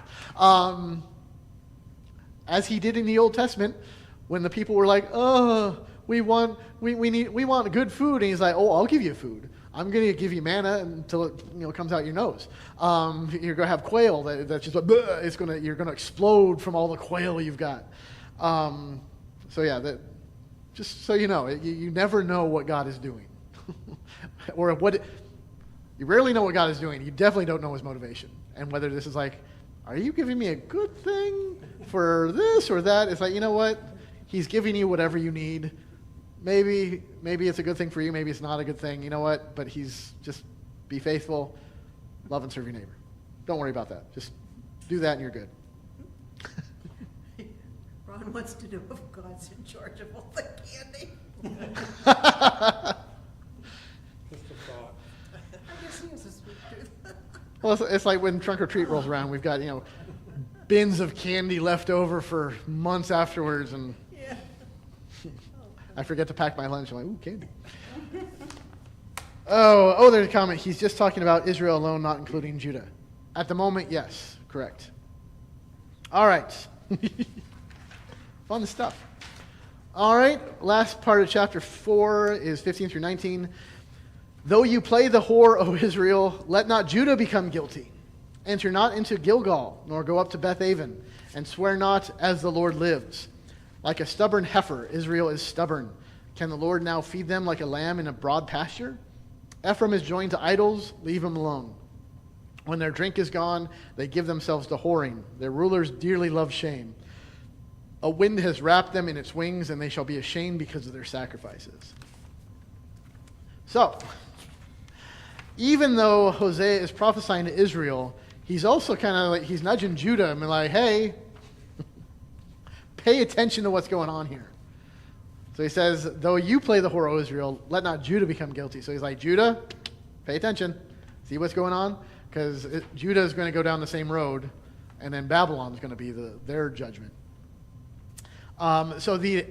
As he did in the Old Testament, when the people were like, "Oh, we want good food," and he's like, "Oh, I'll give you food. I'm going to give you manna until it comes out your nose. You're going to have quail that's just like, you're going to explode from all the quail you've got." So yeah, just so you know, you never know what God is doing. or what, you rarely know what God is doing. You definitely don't know his motivation. And whether this is like, are you giving me a good thing for this or that? It's like, you know what? He's giving you whatever you need. Maybe it's a good thing for you. Maybe it's not a good thing. You know what? But he's just be faithful, love and serve your neighbor. Don't worry about that. Just do that and you're good. Ron wants to know if God's in charge of all the candy. Just a thought. I guess he has a sweet tooth. Well, it's like when Trunk or Treat rolls around, we've got, bins of candy left over for months afterwards, and Yeah. I forget to pack my lunch. I'm like, ooh, candy. Oh, there's a comment. He's just talking about Israel alone, not including Judah. At the moment, yes, correct. All right. Fun stuff. All right, last part of chapter 4 is 15 through 19. Though you play the whore, O Israel, let not Judah become guilty. Enter not into Gilgal, nor go up to Beth-aven, and swear not as the Lord lives. Like a stubborn heifer, Israel is stubborn. Can the Lord now feed them like a lamb in a broad pasture? Ephraim is joined to idols, leave them alone. When their drink is gone, they give themselves to whoring. Their rulers dearly love shame. A wind has wrapped them in its wings, and they shall be ashamed because of their sacrifices. So, even though Hosea is prophesying to Israel, he's also kind of like, he's nudging Judah and like, hey, pay attention to what's going on here. So he says, though you play the whore, O Israel, let not Judah become guilty. So he's like, Judah, pay attention. See what's going on? Because Judah is going to go down the same road, and then Babylon is going to be their judgment. So the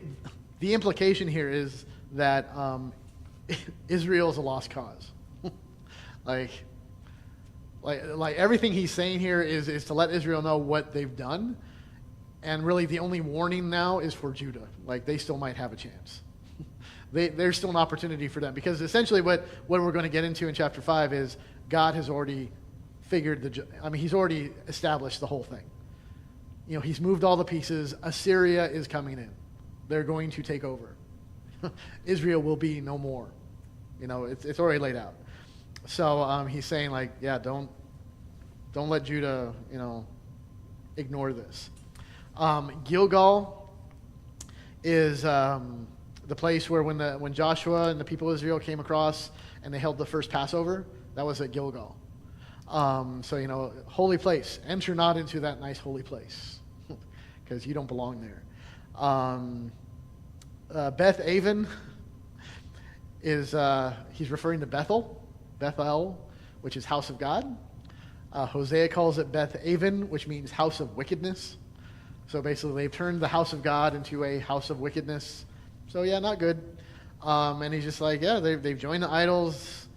implication here is that Israel is a lost cause. like everything he's saying here is to let Israel know what they've done. And really the only warning now is for Judah. Like, they still might have a chance. There's still an opportunity for them. Because essentially what we're going to get into in chapter 5 is God has already he's already established the whole thing. He's moved all the pieces. Assyria is coming in. They're going to take over. Israel will be no more. It's already laid out. So he's saying, like, yeah, don't let Judah, ignore this. Gilgal is the place where when Joshua and the people of Israel came across and they held the first Passover, that was at Gilgal. So, holy place. Enter not into that nice holy place because you don't belong there. Beth-aven is, he's referring to Bethel, which is house of God. Hosea calls it Beth-aven, which means house of wickedness. So basically they've turned the house of God into a house of wickedness. So yeah, not good. And he's just like, yeah, they've joined the idols.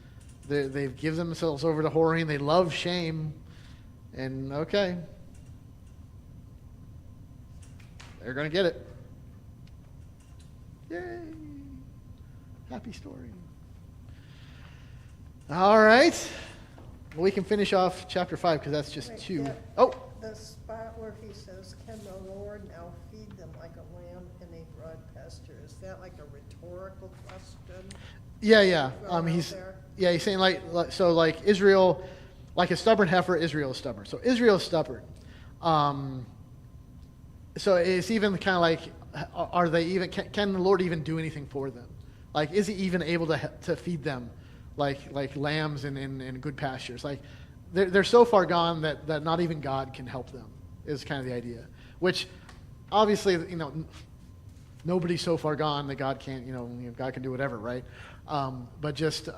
They've given themselves over to whoring. They love shame. And okay. They're going to get it. Yay. Happy story. All right. Well, we can finish off chapter 5 because that's just Wait, 2. that- Oh, The spot where he says, can the Lord now feed them like a lamb in a broad pasture, is that like a rhetorical question? yeah. Thrown out He's there? saying like Israel, like a stubborn heifer, Israel is stubborn. So Israel is stubborn. So it's even kind of like, are they even? Can the Lord even do anything for them? Like, is He even able to feed them, like lambs in good pastures? Like, they're so far gone that not even God can help them. Is kind of the idea. Which, obviously, nobody's so far gone that God can't. God can do whatever, right? But just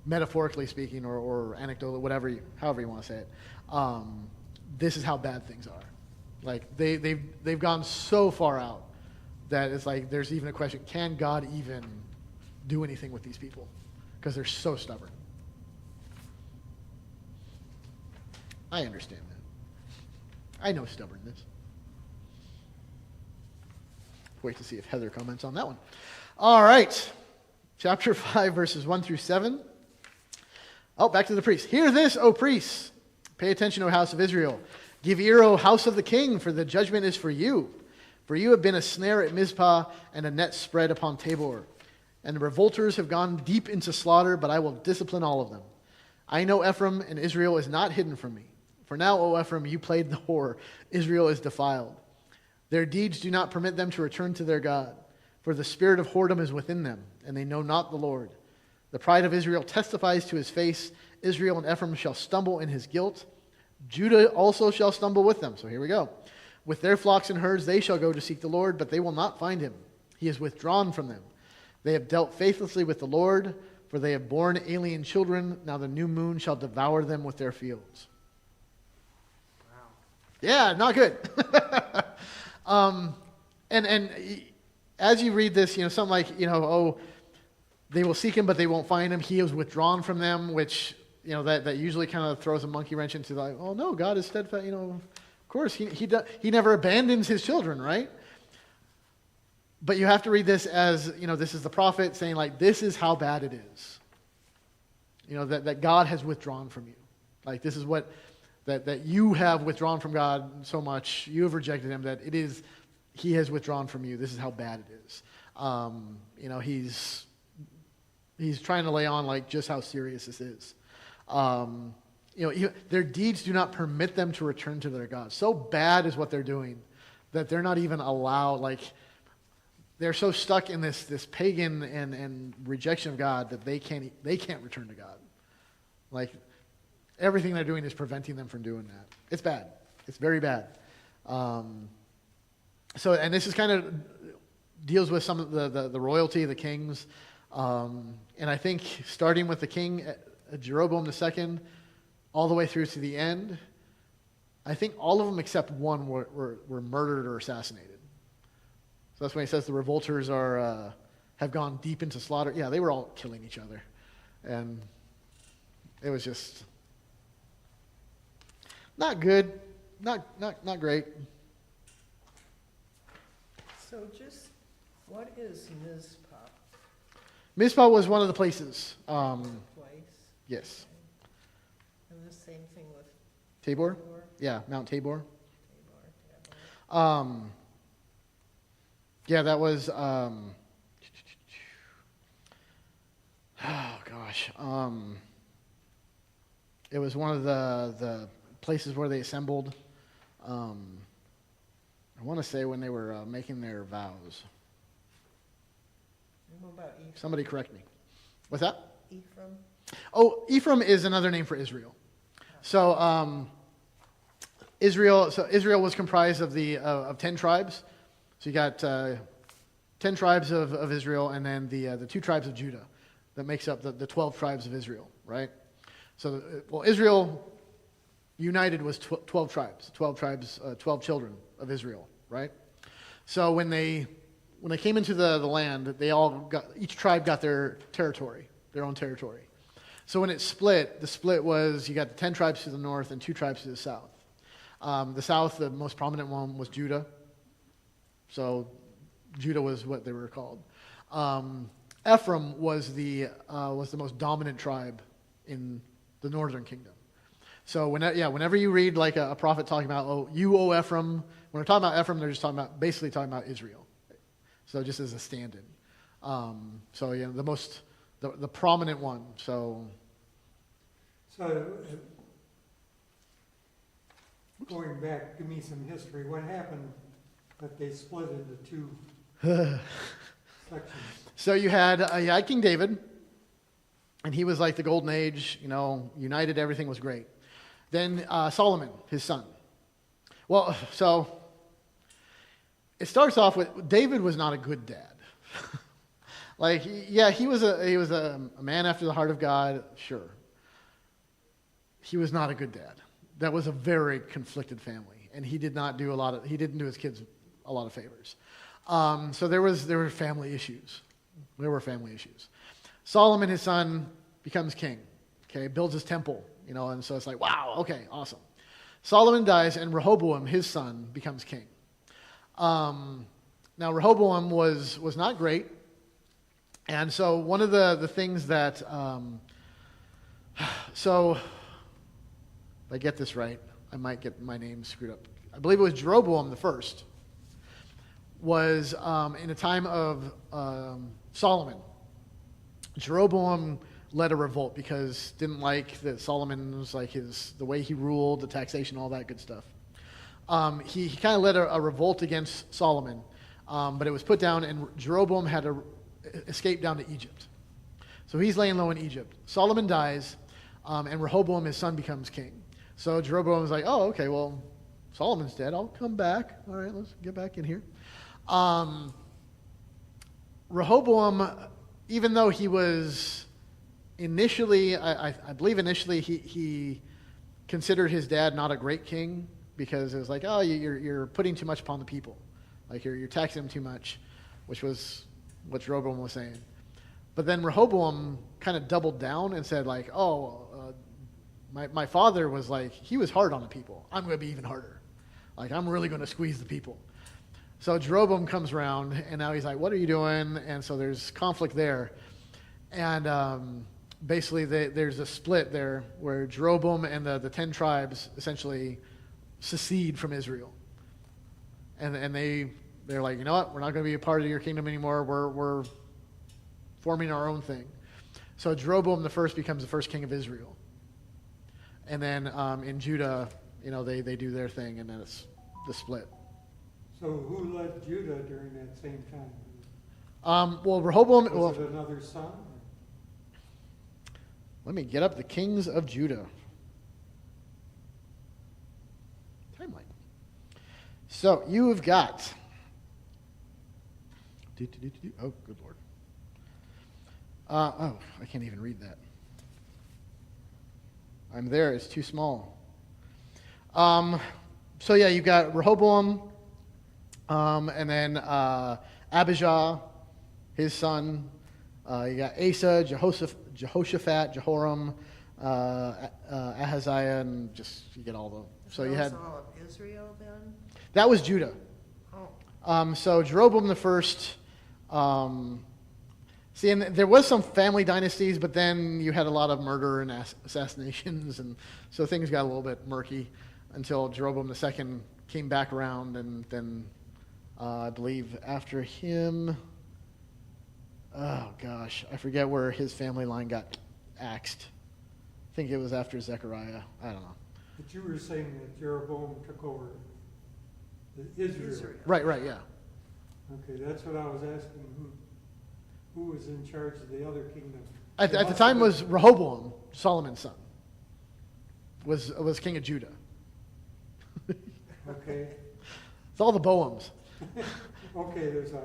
metaphorically speaking, or anecdotal, however you want to say it, this is how bad things are. Like they've gone so far out that it's like there's even a question: can God even do anything with these people? Because they're so stubborn. I understand that. I know stubbornness. Wait to see if Heather comments on that one. All right. Chapter 5, verses 1 through 7. Oh, back to the priests. Hear this, O priests. Pay attention, O house of Israel. Give ear, O house of the king, for the judgment is for you. For you have been a snare at Mizpah and a net spread upon Tabor. and the revolters have gone deep into slaughter, but I will discipline all of them. I know Ephraim, and Israel is not hidden from me. For now, O Ephraim, you played the whore. Israel is defiled. Their deeds do not permit them to return to their God, for the spirit of whoredom is within them, and they know not the Lord. The pride of Israel testifies to his face. Israel and Ephraim shall stumble in his guilt. Judah also shall stumble with them. So here we go. With their flocks and herds they shall go to seek the Lord, but they will not find him. He is withdrawn from them. They have dealt faithlessly with the Lord, for they have borne alien children. Now the new moon shall devour them with their fields. Wow. Yeah, not good. And as you read this, something like, oh, they will seek him, but they won't find him. He is withdrawn from them, which, that usually kind of throws a monkey wrench into like, oh no, God is steadfast. Of course, he never abandons his children, right? But you have to read this as, this is the prophet saying like, this is how bad it is. That God has withdrawn from you. Like this is what, that you have withdrawn from God so much, you have rejected him, that he has withdrawn from you. This is how bad it is. He's trying to lay on like just how serious this is. Their deeds do not permit them to return to their God. So bad is what they're doing that they're not even allowed, like they're so stuck in this pagan and rejection of God that they can't return to God. Like everything they're doing is preventing them from doing that. It's bad. It's very bad. And this is kind of deals with some of the royalty, the kings. And I think starting with the king, Jeroboam II, all the way through to the end, I think all of them except one were murdered or assassinated. So that's when he says the revolters have gone deep into slaughter. Yeah, they were all killing each other. And it was just not good, not great. So just, what is Mizpah? Mizpah was one of the places. Place? Yes. And the same thing with Tabor? Tabor? Yeah, Mount Tabor. Tabor. Yeah, that was, oh gosh. It was one of the places where they assembled. I want to say when they were making their vows. And what about Ephraim? Somebody correct me. What's that? Ephraim? Oh, Ephraim is another name for Israel. So Israel was comprised of 10 tribes. So you got 10 tribes of Israel, and then the 2 tribes of Judah that makes up the 12 tribes of Israel, right? So, Israel united was 12 tribes, 12 children of Israel, right? So when they came into the land, each tribe got their territory, their own territory. So when it split, the split was you got the 10 tribes to the north and 2 tribes to the south. The south, the most prominent one was Judah. So Judah was what they were called. Ephraim was the most dominant tribe in the northern kingdom. So whenever you read like a prophet talking about, oh, you, O Ephraim, when they're talking about Ephraim, they're just basically talking about Israel. So just as a stand-in. The prominent one. So going back, give me some history. What happened that they split into 2 sections? So you had King David, and he was like the golden age, united, everything was great. Then Solomon, his son. Well, so it starts off with David was not a good dad. He was a man after the heart of God, sure. He was not a good dad. That was a very conflicted family, and he didn't do his kids a lot of favors. So there were family issues. Solomon, his son, becomes king. Okay, builds his temple, and so it's like, wow, okay, awesome. Solomon dies, and Rehoboam, his son, becomes king. Now Rehoboam was not great, and so one of the things that, so if I get this right, I might get my name screwed up. I believe it was Jeroboam the first. Was in a time of Solomon. Jeroboam led a revolt because didn't like that Solomon was like the way he ruled, the taxation, all that good stuff. He kind of led a revolt against Solomon, but it was put down, and Jeroboam had to escape down to Egypt. So he's laying low in Egypt. Solomon dies, and Rehoboam, his son, becomes king. So Jeroboam was like, oh, okay, well, Solomon's dead. I'll come back. All right, let's get back in here. Rehoboam, even though he was initially, I believe initially he considered his dad not a great king because it was like, oh, you're putting too much upon the people. Like you're taxing them too much, which was what Jeroboam was saying. But then Rehoboam kind of doubled down and said like, my father was like, he was hard on the people. I'm going to be even harder. Like I'm really going to squeeze the people. So Jeroboam comes around, and now he's like, what are you doing? And so there's conflict there. And basically there's a split there where Jeroboam and the 10 tribes essentially secede from Israel. And they're like, you know what? We're not going to be a part of your kingdom anymore. We're forming our own thing. So Jeroboam the first becomes the first king of Israel. And then in Judah, they do their thing, and then it's the split. So who led Judah during that same time? Well, Rehoboam... Was it another son? Let me get up the kings of Judah. Timeline. So you have got... Oh, good Lord. I can't even read that. I'm there. It's too small. So yeah, you've got Rehoboam, and then Abijah, his son. You got Asa, Jehoshaphat, Jehoram, Ahaziah, and just you get all the. So you had all of Israel then? that was Judah. Oh, So Jeroboam the first. See, and there was some family dynasties, but then you had a lot of murder and assassinations, and so things got a little bit murky until Jeroboam the second came back around, and then I believe after him, oh gosh, I forget where his family line got axed. I think it was after Zechariah. I don't know. But you were saying that Jeroboam took over Israel. Right, yeah. Okay, that's what I was asking. Who was in charge of the other kingdom? At the time was Rehoboam, Solomon's son, was king of Judah. Okay. It's all the Boams. Okay, there's a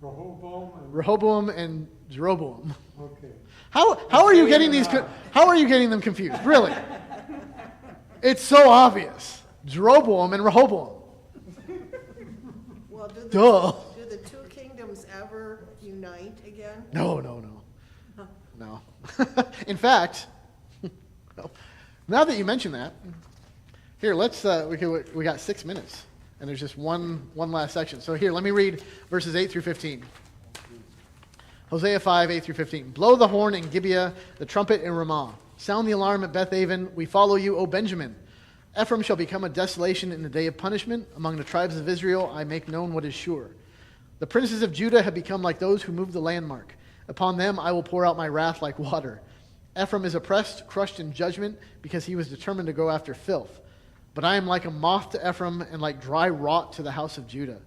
Rehoboam and... Rehoboam and Jeroboam. Okay. How are you getting these? How are you getting them confused? Really? It's so obvious. Jeroboam and Rehoboam. well, do Duh. the two kingdoms ever unite again? No. In fact, now that you mention that, here let's we got 6 minutes, and there's just one last section. So here, let me read verses 8 through 15. Hosea 5, 8 through 15. Blow the horn in Gibeah, the trumpet in Ramah. Sound the alarm at Bethaven. We follow you, O Benjamin. Ephraim shall become a desolation in the day of punishment. Among the tribes of Israel I make known what is sure. The princes of Judah have become like those who move the landmark. Upon them I will pour out my wrath like water. Ephraim is oppressed, crushed in judgment, because he was determined to go after filth. But I am like a moth to Ephraim, and like dry rot to the house of Judah.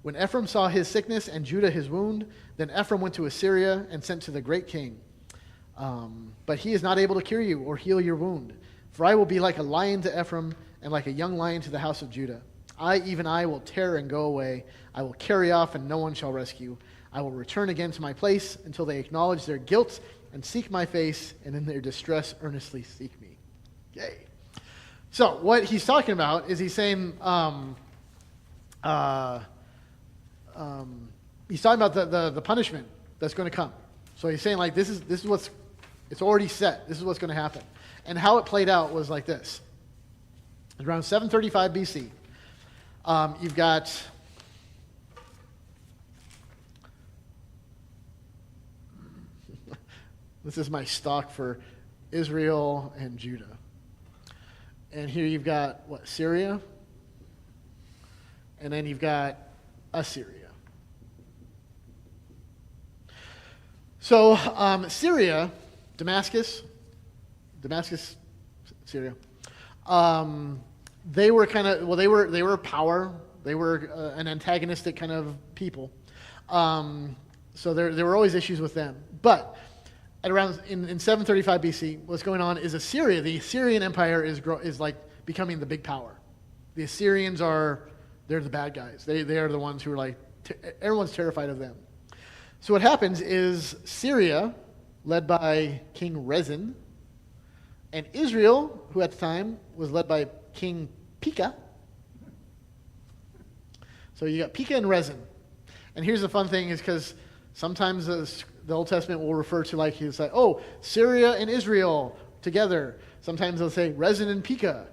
When Ephraim saw his sickness and Judah his wound, then Ephraim went to Assyria and sent to the great king. But he is not able to cure you or heal your wound. For I will be like a lion to Ephraim and like a young lion to the house of Judah. Even I will tear and go away. I will carry off and no one shall rescue. I will return again to my place until they acknowledge their guilt and seek my face, and in their distress earnestly seek me. Yay. So what he's talking about is he's saying, he's talking about the punishment that's going to come. So he's saying like this is what's it's already set. This is what's going to happen. And how it played out was like this. Around 735 BC, you've got this is my stock for Israel and Judah. And here you've got, Syria? And then you've got Assyria. So Syria, Damascus, Syria. They were they were power. They were an antagonistic kind of people. So there were always issues with them. But at around in 735 BC, what's going on is Assyria. The Assyrian Empire is like becoming the big power. The Assyrians they're the bad guys. They are the ones who are like everyone's terrified of them. So what happens is Syria, led by King Rezin, and Israel, who at the time was led by King Pekah. So you got Pekah and Rezin. And here's the fun thing is because sometimes the Old Testament will refer to like, he's like, oh, Syria and Israel together. Sometimes they'll say Rezin and Pekah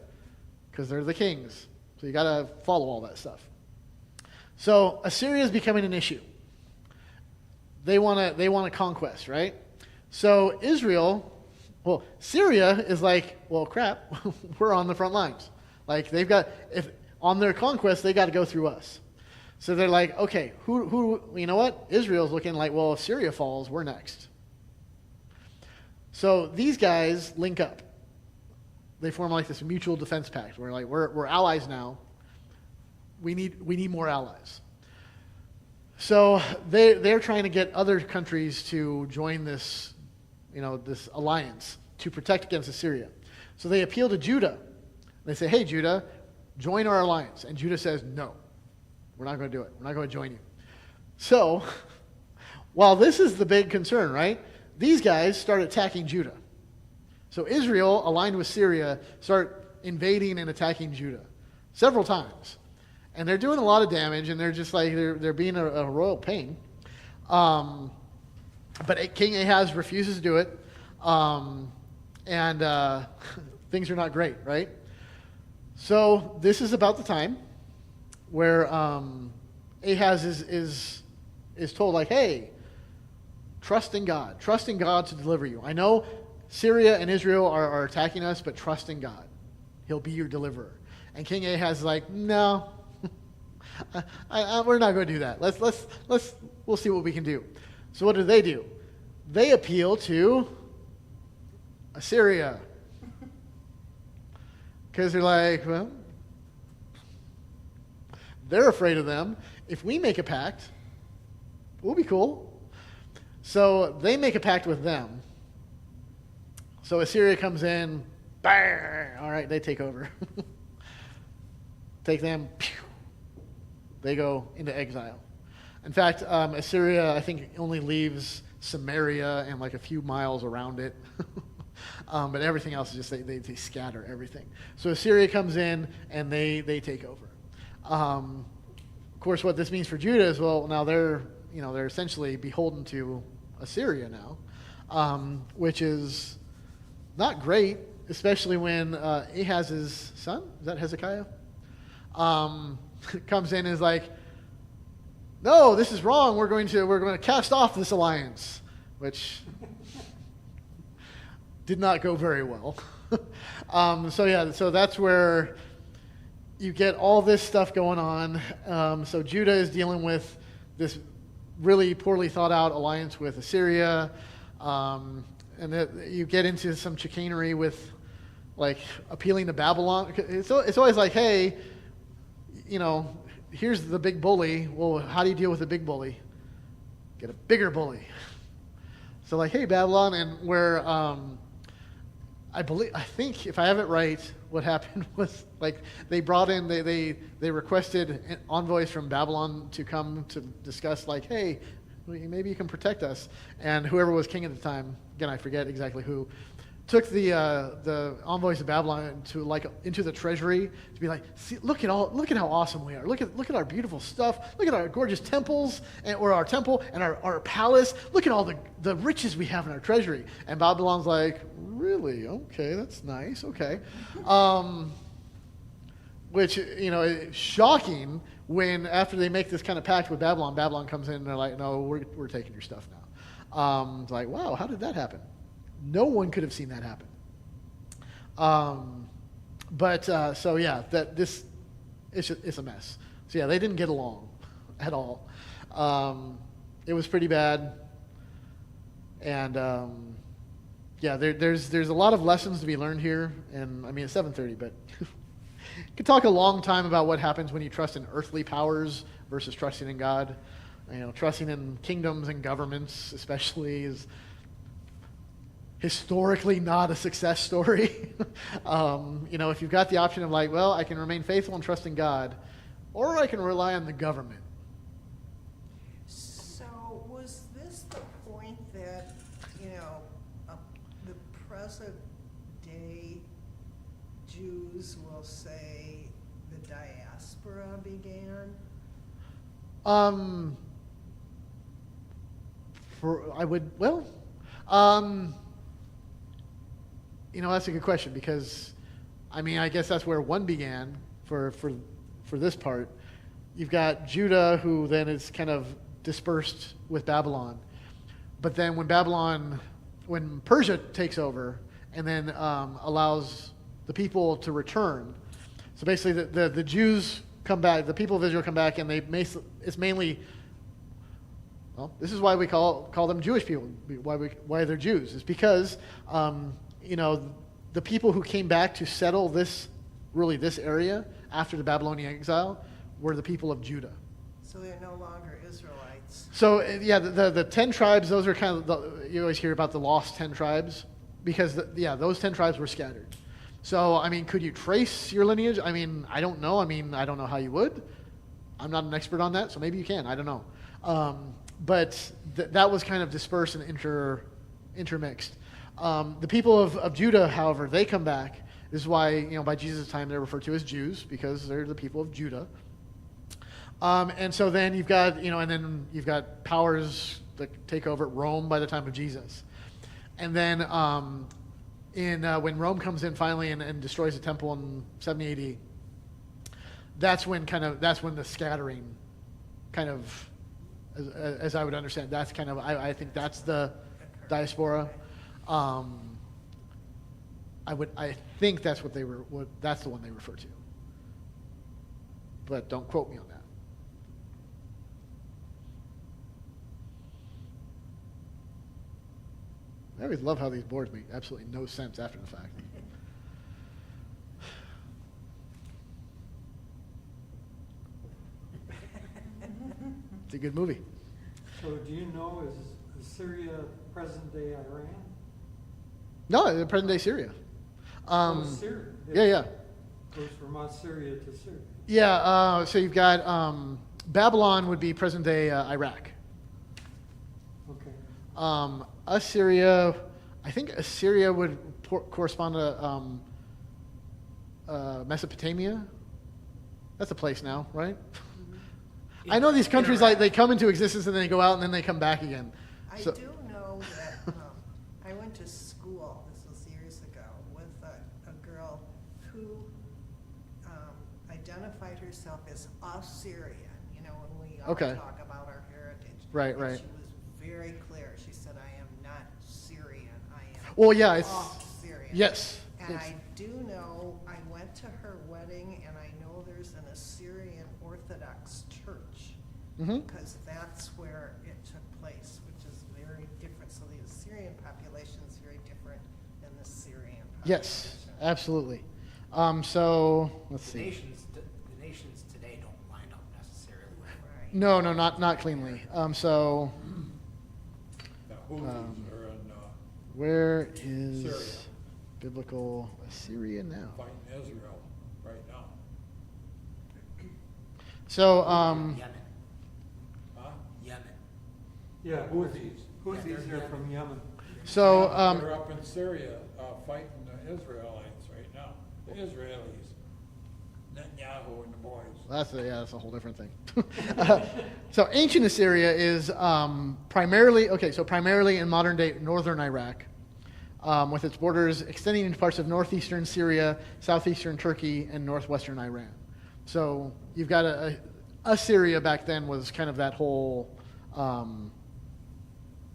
because they're the kings. So you got to follow all that stuff. So Assyria is becoming an issue. They want a conquest, right? So Syria is like, well, crap, we're on the front lines. Like on their conquest, they got to go through us. So they're like, okay, who you know what? Israel's looking like, well, if Syria falls, we're next. So these guys link up. They form like this mutual defense pact. We're like, we're allies now. We need more allies. So they're trying to get other countries to join this, this alliance to protect against Assyria. So they appeal to Judah. They say, hey, Judah, join our alliance. And Judah says, no, we're not going to do it. We're not going to join you. So while this is the big concern, right, these guys start attacking Judah. So Israel, aligned with Syria, start invading and attacking Judah several times. And they're doing a lot of damage, and they're just like, they're being a royal pain. But King Ahaz refuses to do it. And things are not great, right? So this is about the time where Ahaz is told, like, hey, trust in God to deliver you. I know Syria and Israel are attacking us, but trust in God. He'll be your deliverer. And King Ahaz is like, no, we're not going to do that. We'll see what we can do. So what do? They appeal to Assyria. Because they're like, well, they're afraid of them. If we make a pact, we'll be cool. So they make a pact with them. So Assyria comes in, bang, all right, they take over. Take them, pew, they go into exile. In fact, Assyria, I think, only leaves Samaria and like a few miles around it. But everything else is just, they scatter everything. So Assyria comes in and they take over. Of course, what this means for Judah is, well, now they're essentially beholden to Assyria now, which is not great, especially when Ahaz's son, is that Hezekiah? Comes in and is like, no, this is wrong. We're going to cast off this alliance, which did not go very well. So that's where you get all this stuff going on. So Judah is dealing with this really poorly thought out alliance with Assyria, and you get into some chicanery with like appealing to Babylon. It's always like, hey, here's the big bully. Well, how do you deal with the big bully? Get a bigger bully. So like, hey, Babylon, and where I think if I have it right, what happened was like they brought in, they requested envoys from Babylon to come to discuss like, hey, maybe you can protect us. And whoever was king at the time, again, I forget exactly who, took the envoys of Babylon to like into the treasury to be like, see, look at how awesome we are. Look at our beautiful stuff. Look at our gorgeous temples or our temple and our palace. Look at all the riches we have in our treasury. And Babylon's like, really? Okay, that's nice. Okay, which is shocking when after they make this kind of pact with Babylon, Babylon comes in and they're like, no, we're taking your stuff now. It's like, wow, how did that happen? No one could have seen that happen. So yeah, it's a mess. So yeah, they didn't get along at all. It was pretty bad. And yeah, there's a lot of lessons to be learned here. And I mean, it's 7:30, but could talk a long time about what happens when you trust in earthly powers versus trusting in God. You know, trusting in kingdoms and governments, especially, is historically not a success story. You know, if you've got the option of like, well, I can remain faithful and trust in God, or I can rely on the government. So was this the point that, you know, the present day Jews will say the diaspora began? You know, that's a good question because, I mean, I guess that's where one began for this part. You've got Judah, who then is kind of dispersed with Babylon. But then when Persia takes over and then allows the people to return, so basically the Jews come back, the people of Israel come back, and it's mainly, well, this is why we call them Jewish people, why they're Jews. It's because, you know, the people who came back to settle this area after the Babylonian exile were the people of Judah. So they're no longer Israelites. So, yeah, the 10 tribes, those are kind of, you always hear about the lost 10 tribes, because, those 10 tribes were scattered. So, I mean, could you trace your lineage? I mean, I don't know. I mean, I don't know how you would. I'm not an expert on that, so maybe you can. I don't know. But that was kind of dispersed and intermixed. The people of Judah, however, they come back. This is why, you know, by Jesus' time they're referred to as Jews, because they're the people of Judah. And so then you've got, you know, and then you've got powers that take over Rome by the time of Jesus. And then when Rome comes in finally and destroys the temple in 70 AD, that's when the scattering kind of, as I would understand, that's kind of, I think that's the diaspora. I think that's that's the one they refer to. But don't quote me on that. I always love how these boards make absolutely no sense after the fact. It's a good movie. So do you know, is Syria present-day Iran? No, present day Syria. Syria. Yeah. Goes from Syria to Syria. Yeah, so you've got Babylon would be present day Iraq. Okay. Assyria, I think Assyria would correspond to Mesopotamia. That's a place now, right? I know these countries, like, they come into existence and then they go out and then they come back again. I So- do know that I went to school, this was years ago, with a girl who identified herself as Assyrian, you know, when we all Okay. talk about our heritage. Right, And right. she was very clear. She said, I am not Syrian, I am Well, yeah, it's, Assyrian. yes. And It's- I do know, I went to her wedding, and I know there's an Assyrian Orthodox church, Mhm. because that's where it took place, which is very different. So the Assyrian population is very different than the Syrian population. Yes, absolutely. So, let's The see. nations today don't line up necessarily with Right. No, not cleanly. So, The Houthis are in where is Syria. biblical Assyria now? fighting Israel right now. So, Yemen. Huh? Yemen. Yeah, Houthis. Houthis are from Yemen. so They're up in Syria fighting the Israelites right now. The Israelis. Netanyahu and the boys. that's a whole different thing. So ancient Assyria is primarily in modern day northern Iraq, with its borders extending into parts of northeastern Syria, southeastern Turkey, and northwestern Iran. So you've got Assyria back then was kind of that whole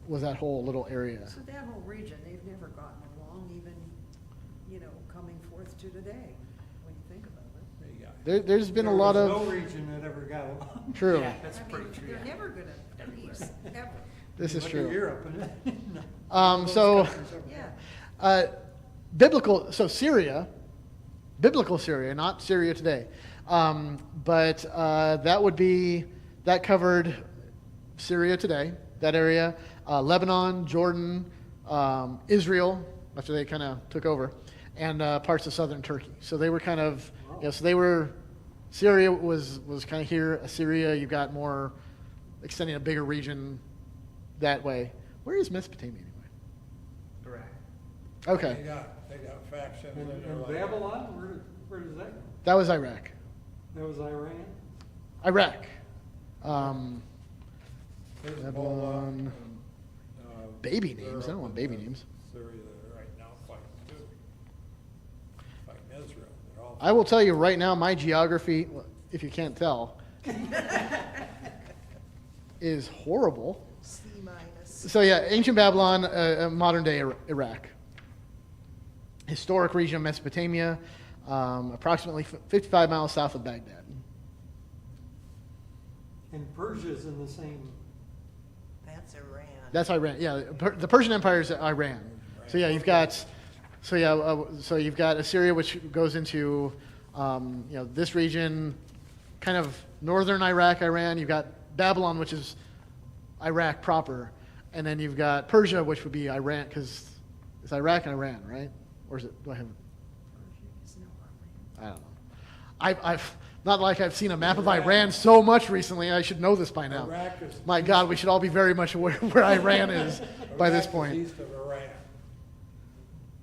little area. So that whole region, they've never gotten along, even, you know, coming forth to today, when you think about it. They got There's been a lot There of was no region that ever got along. true. Yeah, that's I pretty mean, true. they're Yeah. never gonna peace, ever. This is Look at true. Europe and those So, countries over there. Yeah. biblical Syria, not Syria today. But that covered Syria today, that area, Lebanon, Jordan, Israel, after they kind of took over, and parts of southern Turkey. So they were kind of, Syria was kind of here. Assyria, you've got more, extending a bigger region that way. Where is Mesopotamia anyway? Correct. Okay, They got factions And in there and like. Babylon, where does that go? that was Iraq. That was Iran? Iraq. Hezbollah Babylon. and, Baby they're names. I don't up want in baby names. Syria right now fighting too. Fighting Israel. They're all. I will tell you right now, my geography, if you can't tell, is horrible. C minus. So yeah, ancient Babylon, modern day Iraq. Historic region of Mesopotamia, approximately 55 miles south of Baghdad. And Persia's in the same, That's Iran. That's Iran. Yeah, the Persian Empire is Iran. So yeah, you've got Assyria, which goes into this region, kind of northern Iraq, Iran. You've got Babylon, which is Iraq proper, and then you've got Persia, which would be Iran, because it's Iraq and Iran, right? Or is it? Do I have? I don't know. I've not like I've seen a map of Iran so much recently. I should know this by now. Iraq is. My God, we should all be very much aware where Iran is by this Iraq is point. east of Iran.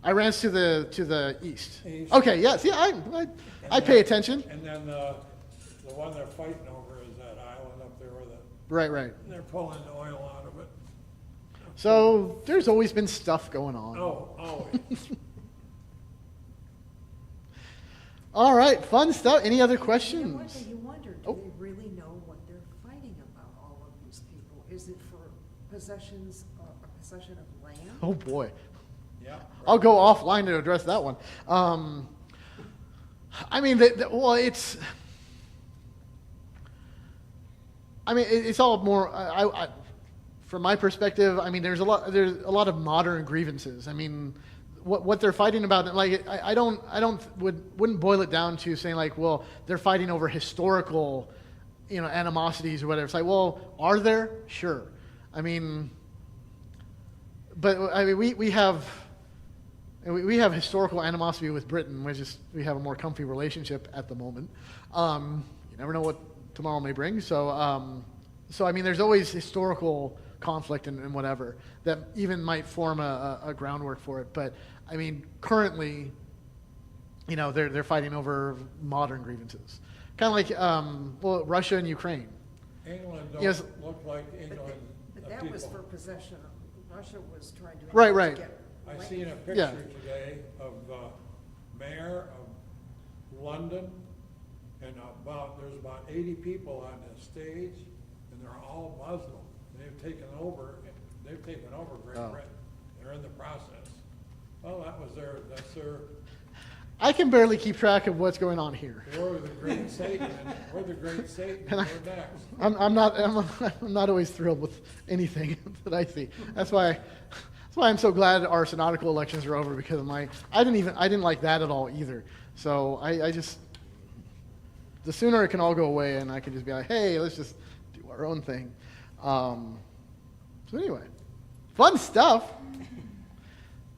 Iran's to the east. East. Okay, yes, yeah, I pay attention. And then the one they're fighting over is that island up there where Right. they're pulling the oil out of it. So there's always been stuff going on. Oh, always. All right, fun stuff. Any other You wonder, questions? do Oh. they really know what they're fighting about, all of these people? Is it for possessions, a possession of land? Oh boy, Yeah. I'll go offline to address that one. I mean, it's. I mean, it's all more. From my perspective, I mean, there's a lot of modern grievances. I mean, what they're fighting about, like, wouldn't boil it down to saying like, well, they're fighting over historical, animosities or whatever. It's like, well, are there? Sure. I mean, but I mean, we have historical animosity with Britain. We have a more comfy relationship at the moment. You never know what tomorrow may bring. So I mean, there's always historical conflict and whatever that even might form a groundwork for it. But I mean, currently, they're fighting over modern grievances, kind of like Russia and Ukraine. England don't Yes. look like England. But the that was people. for possession of, Russia was trying to. Right. get I land. seen a picture Yeah. today of the mayor of London, and there's about 80 people on the stage, and they're all Muslim. They've taken over Great Oh. Britain. They're in the process. Well, that's their, I can barely keep track of what's going on here. we're the great Satan, and we're the great Satan, And we're next. I'm not always thrilled with anything that I see. That's why I'm so glad our synodical elections are over, because I didn't like that at all either. So I just, the sooner it can all go away and I can just be like, hey, let's just do our own thing. So anyway, fun stuff.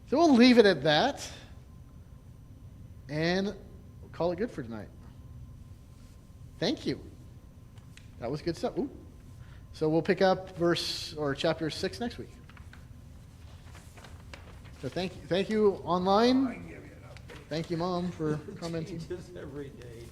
So we'll leave it at that, and we'll call it good for tonight. Thank you. That was good stuff. Ooh. So we'll pick up chapter 6 next week. So thank you online. Thank you, Mom, for commenting. Changes every day.